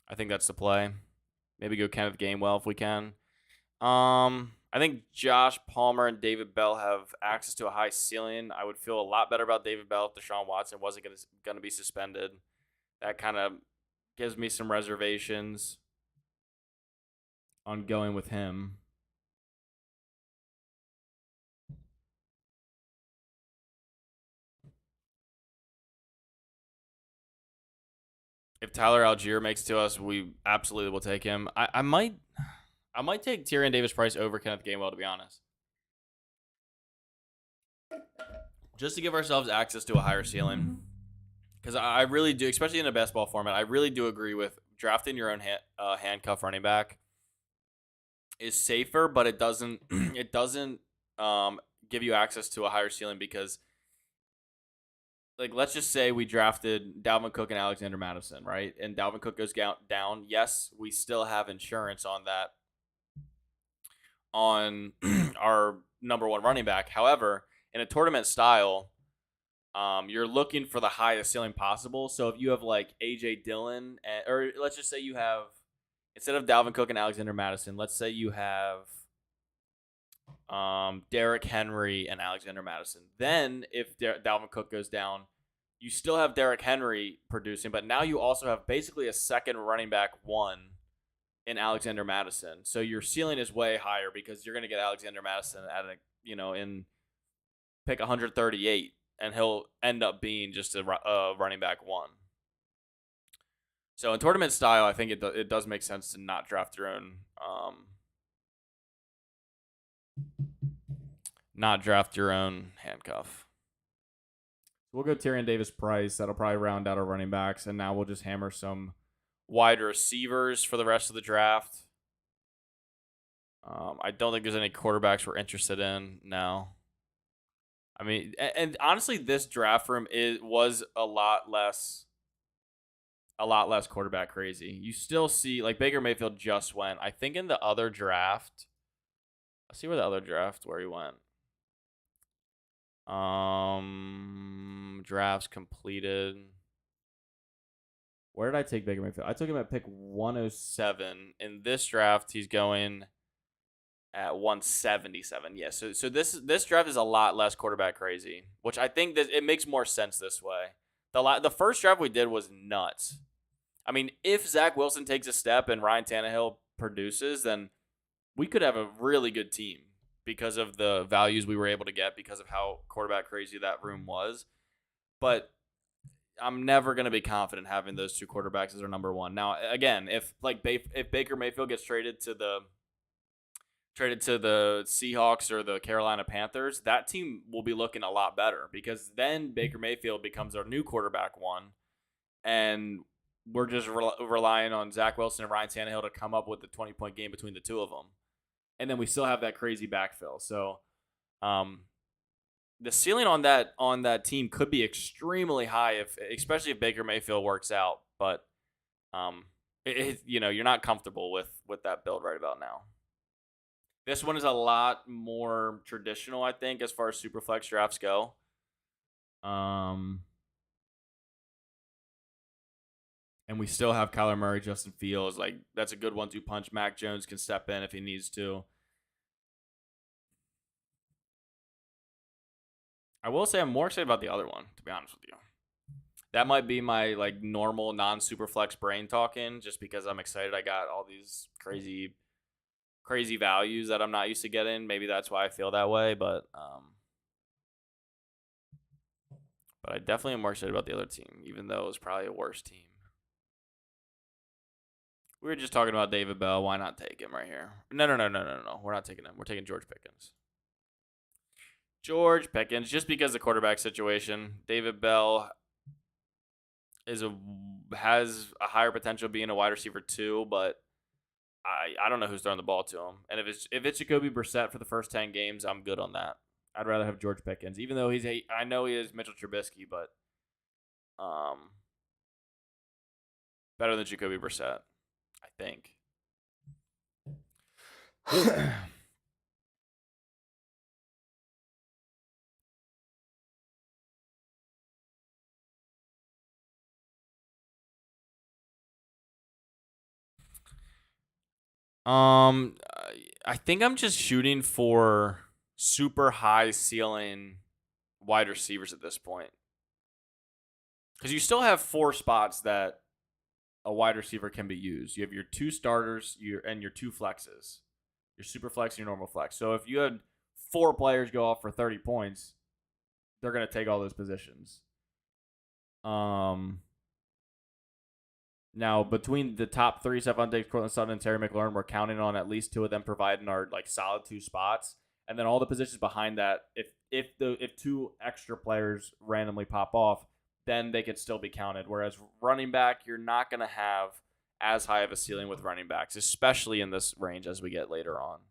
I think that's the play. Maybe go Kenneth Gainwell if we can. I think Josh Palmer and David Bell have access to a high ceiling. I would feel a lot better about David Bell if Deshaun Watson wasn't going to be suspended. That kind of gives me some reservations on going with him. If Tyler Algier makes it to us, we absolutely will take him. I might take Tyrion Davis Price over Kenneth Gainwell, to be honest, just to give ourselves access to a higher ceiling. Because I really do, especially in a best ball format, I really do agree with drafting your own handcuff running back is safer, but it doesn't it doesn't give you access to a higher ceiling because, like, let's just say we drafted Dalvin Cook and Alexander Madison, right? And Dalvin Cook goes down. Yes, we still have insurance on that on our number one running back. However, in a tournament style, you're looking for the highest ceiling possible. So if you have like AJ Dillon, or let's just say you have, instead of Dalvin Cook and Alexander Madison, let's say you have Derrick Henry and Alexander Madison. Then if Dalvin Cook goes down, you still have Derrick Henry producing, but now you also have basically a second running back one in Alexander Madison. So your ceiling is way higher because you're going to get Alexander Madison at in pick 138, and he'll end up being just a running back one. So in tournament style, I think it does make sense to not draft your own handcuff. We'll go Tyrion Davis Price. That'll probably round out our running backs, and now we'll just hammer some wide receivers for the rest of the draft. I don't think there's any quarterbacks we're interested in now. I mean, and honestly, this draft room was a lot less quarterback crazy. You still see, like, Baker Mayfield just went. I think in the other draft, let's see where he went. Drafts completed. Where did I take Baker Mayfield? I took him at pick 107. In this draft, he's going at 177. Yeah, so this draft is a lot less quarterback crazy, which I think that it makes more sense this way. The first draft we did was nuts. I mean, if Zach Wilson takes a step and Ryan Tannehill produces, then we could have a really good team because of the values we were able to get because of how quarterback crazy that room was. But I'm never going to be confident having those two quarterbacks as our number one. Now, again, if Baker Mayfield gets traded to the Seahawks or the Carolina Panthers, that team will be looking a lot better because then Baker Mayfield becomes our new quarterback one, and we're just relying on Zach Wilson and Ryan Tannehill to come up with the 20-point game between the two of them. And then we still have that crazy backfill. So the ceiling on that team could be extremely high, especially if Baker Mayfield works out. But you're not comfortable with that build right about now. This one is a lot more traditional, I think, as far as Superflex drafts go. And we still have Kyler Murray, Justin Fields. Like, that's a good 1-2 punch. Mac Jones can step in if he needs to. I will say I'm more excited about the other one, to be honest with you. That might be my like normal non-Superflex brain talking, just because I'm excited. I got all these crazy values that I'm not used to getting. Maybe that's why I feel that way, but I definitely am more excited about the other team, even though it was probably a worse team. We were just talking about David Bell. Why not take him right here? No. We're not taking him. We're taking George Pickens. Just because the quarterback situation. David Bell has a higher potential being a wide receiver too, but I don't know who's throwing the ball to him. And if it's Jacoby Brissett for the first 10 games, I'm good on that. I'd rather have George Pickens, even though I know he is Mitchell Trubisky, but better than Jacoby Brissett, I think. I think I'm just shooting for super high ceiling wide receivers at this point. Because you still have 4 spots that a wide receiver can be used. You have your 2 starters and your 2 flexes. Your super flex and your normal flex. So if you had 4 players go off for 30 points, they're going to take all those positions. Now, between the top three, Stephon Diggs, Cortland Sutton, and Terry McLaurin, we're counting on at least two of them providing our like solid two spots, and then all the positions behind that. If two extra players randomly pop off, then they could still be counted. Whereas running back, you're not going to have as high of a ceiling with running backs, especially in this range as we get later on.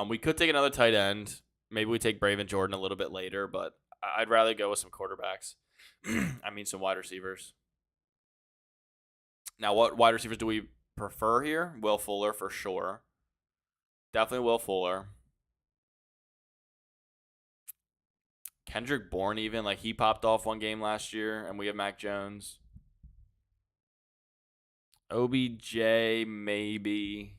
We could take another tight end. Maybe we take Braven Jordan a little bit later, but I'd rather go with some quarterbacks. I mean, some wide receivers. Now, what wide receivers do we prefer here? Will Fuller for sure. Definitely Will Fuller. Kendrick Bourne, even like he popped off one game last year, and we have Mac Jones. OBJ maybe.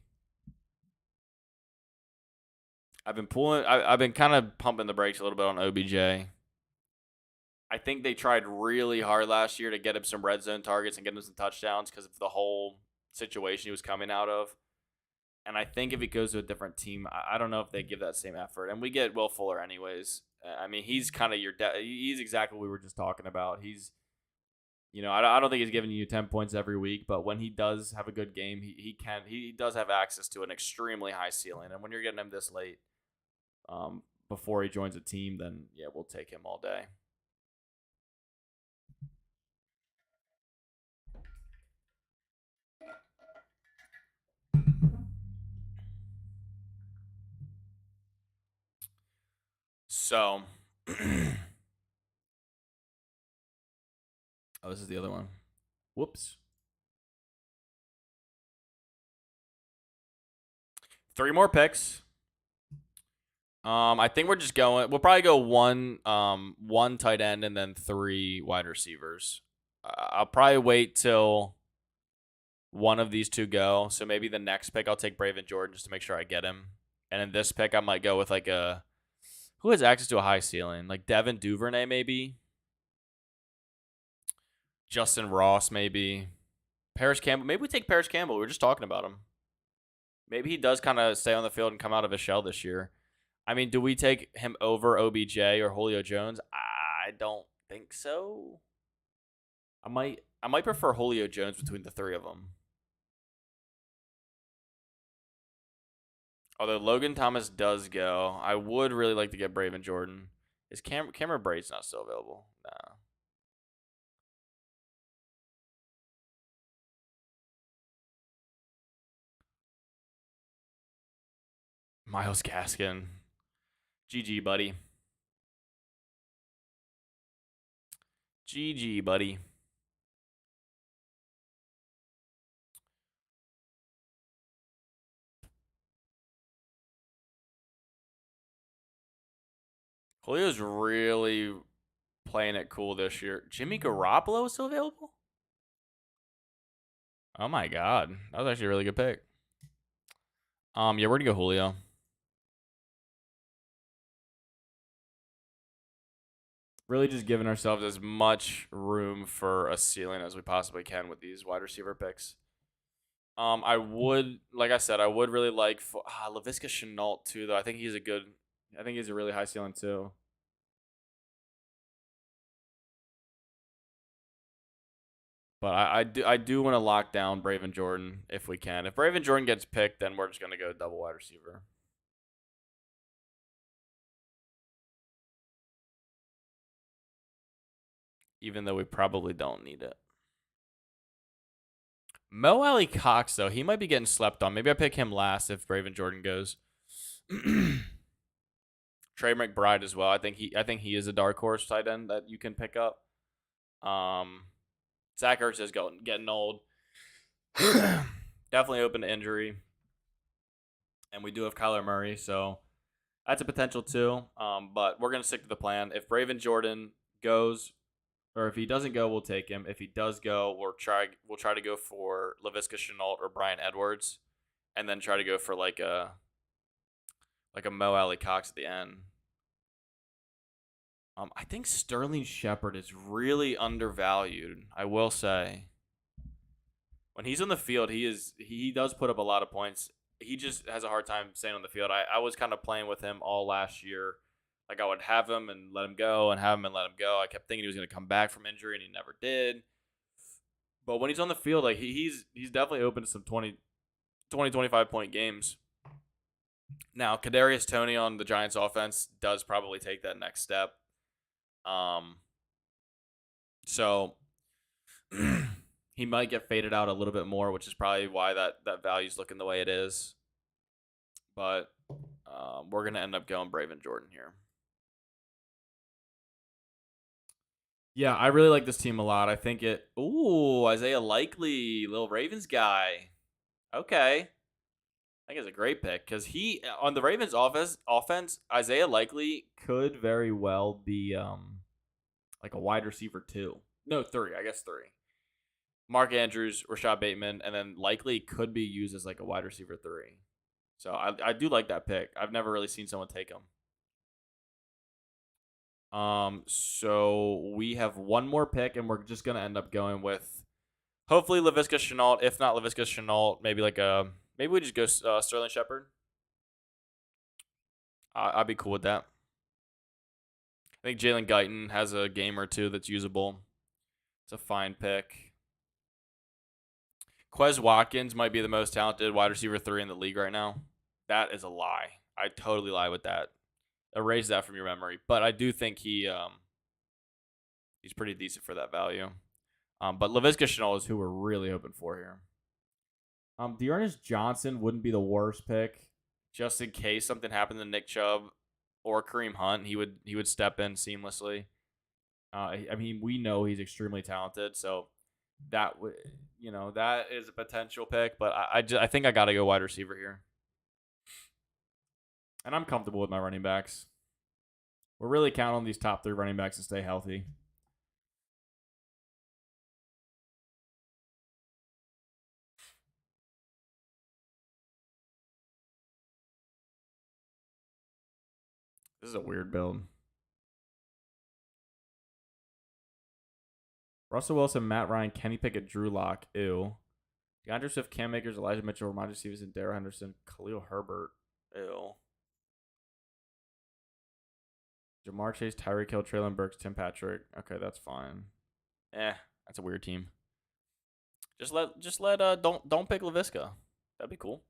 I've been kind of pumping the brakes a little bit on OBJ. I think they tried really hard last year to get him some red zone targets and get him some touchdowns because of the whole situation he was coming out of. And I think if he goes to a different team, I don't know if they give that same effort. And we get Will Fuller anyways. I mean, he's kind of he's exactly what we were just talking about. He's, I don't think he's giving you 10 points every week, but when he does have a good game, he does have access to an extremely high ceiling. And when you're getting him this late, before he joins a team, then yeah, we'll take him all day. So, oh, this is the other one. Whoops. 3 more picks. I think we're just going. We'll probably go one tight end and then 3 wide receivers. I'll probably wait till one of these two go. So maybe the next pick I'll take Braven Jordan just to make sure I get him. And in this pick I might go with like who has access to a high ceiling, like Devin Duvernay maybe, Justin Ross maybe, Paris Campbell. Maybe we take Paris Campbell. We were just talking about him. Maybe he does kind of stay on the field and come out of his shell this year. I mean, do we take him over OBJ or Julio Jones? I don't think so. I might prefer Julio Jones between the 3 of them. Although Logan Thomas does go, I would really like to get Braven Jordan. Is Cameron Braid's not still available? Nah. Myles Gaskin. GG, buddy. GG, buddy. Julio's really playing it cool this year. Jimmy Garoppolo is still available? Oh my god. That was actually a really good pick. Yeah, we're gonna go Julio. Really just giving ourselves as much room for a ceiling as we possibly can with these wide receiver picks. I would, like I said, I would really like Laviska Shenault too, though. I think he's a really high ceiling too. But I do want to lock down Braven Jordan if we can. If Braven Jordan gets picked, then we're just gonna go double wide receiver. Even though we probably don't need it. Mo Alley Cox, though, he might be getting slept on. Maybe I pick him last if Braven Jordan goes. Trey McBride as well. I think he is a dark horse tight end that you can pick up. Zach Ertz is getting old. Definitely open to injury. And we do have Kyler Murray, so that's a potential too. But we're gonna stick to the plan. If Braven Jordan goes, or if he doesn't go, we'll take him. If he does go, we'll try to go for Laviska Shenault or Brian Edwards, and then try to go for like a Mo Alley Cox at the end. I think Sterling Shepard is really undervalued. I will say, when he's on the field, he does put up a lot of points. He just has a hard time staying on the field. I was kind of playing with him all last year. Like I would have him and let him go, and have him and let him go. I kept thinking he was going to come back from injury, and he never did. But when he's on the field, like he's definitely open to some 25 point games. Now, Kadarius Toney on the Giants offense does probably take that next step. So he might get faded out a little bit more, which is probably why that value's looking the way it is. But we're gonna end up going Braven Jordan here. Yeah, I really like this team a lot. I think it. Ooh, Isaiah Likely, little Ravens guy. Okay, I think it's a great pick because he on the Ravens offense, Isaiah Likely could very well be like a wide receiver too. No, three. I guess three. Mark Andrews, Rashad Bateman, and then Likely could be used as like a wide receiver three. So I do like that pick. I've never really seen someone take him. So we have one more pick, and we're just gonna end up going with hopefully Laviska Shenault. If not Laviska Shenault, maybe maybe we just go Sterling Shepard. I'd be cool with that. I think Jalen Guyton has a game or two that's usable. It's a fine pick. Quez Watkins might be the most talented wide receiver 3 in the league right now. That is a lie. I totally lie with that. Erase that from your memory. But I do think he's pretty decent for that value. But Laviska Shenault is who we're really hoping for here. Dearness Johnson wouldn't be the worst pick, just in case something happened to Nick Chubb or Kareem Hunt. He would step in seamlessly. I mean, we know he's extremely talented, so that that is a potential pick. But I think I got to go wide receiver here. And I'm comfortable with my running backs. We're really counting on these top 3 running backs to stay healthy. This is a weird build. Russell Wilson, Matt Ryan, Kenny Pickett, Drew Lock. Ew. DeAndre Swift, Cam Akers, Elijah Mitchell, Ramondre Stevenson, Darrell Henderson, Khalil Herbert. Ew. Jamar Chase, Tyreek Hill, Traylon Burks, Tim Patrick. Okay, that's fine. That's a weird team. Just let don't pick Laviska. That'd be cool.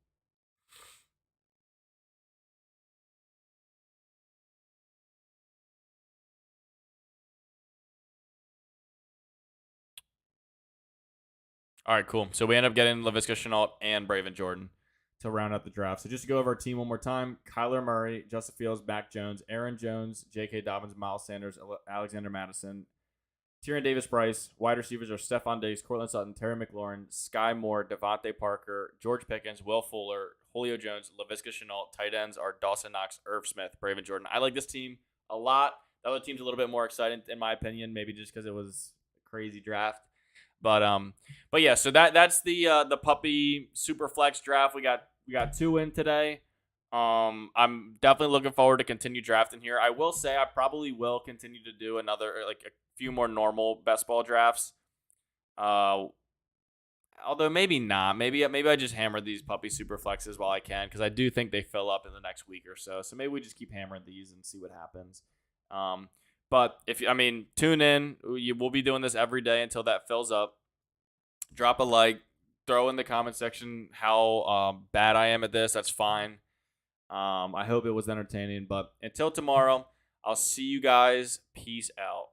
All right, cool. So we end up getting Laviska Shenault and Braven Jordan to round out the draft. So just to go over our team one more time: Kyler Murray, Justin Fields, Mac Jones, Aaron Jones, J.K. Dobbins, Miles Sanders, Alexander Madison, Tyrion Davis-Price. Wide receivers are Stephon Diggs, Courtland Sutton, Terry McLaurin, Sky Moore, Devontae Parker, George Pickens, Will Fuller, Julio Jones, Laviska Shenault. Tight ends are Dawson Knox, Irv Smith, Braven Jordan. I like this team a lot. The other team's a little bit more exciting, in my opinion, maybe just because it was a crazy draft. But yeah, so that's the puppy super flex draft. We got 2 in today. I'm definitely looking forward to continue drafting here. I will say I probably will continue to do another like a few more normal best ball drafts. Although maybe not. Maybe I just hammer these puppy super flexes while I can because I do think they fill up in the next week or so. So maybe we just keep hammering these and see what happens. But tune in. We'll be doing this every day until that fills up. Drop a like. Throw in the comment section how bad I am at this. That's fine. I hope it was entertaining. But until tomorrow, I'll see you guys. Peace out.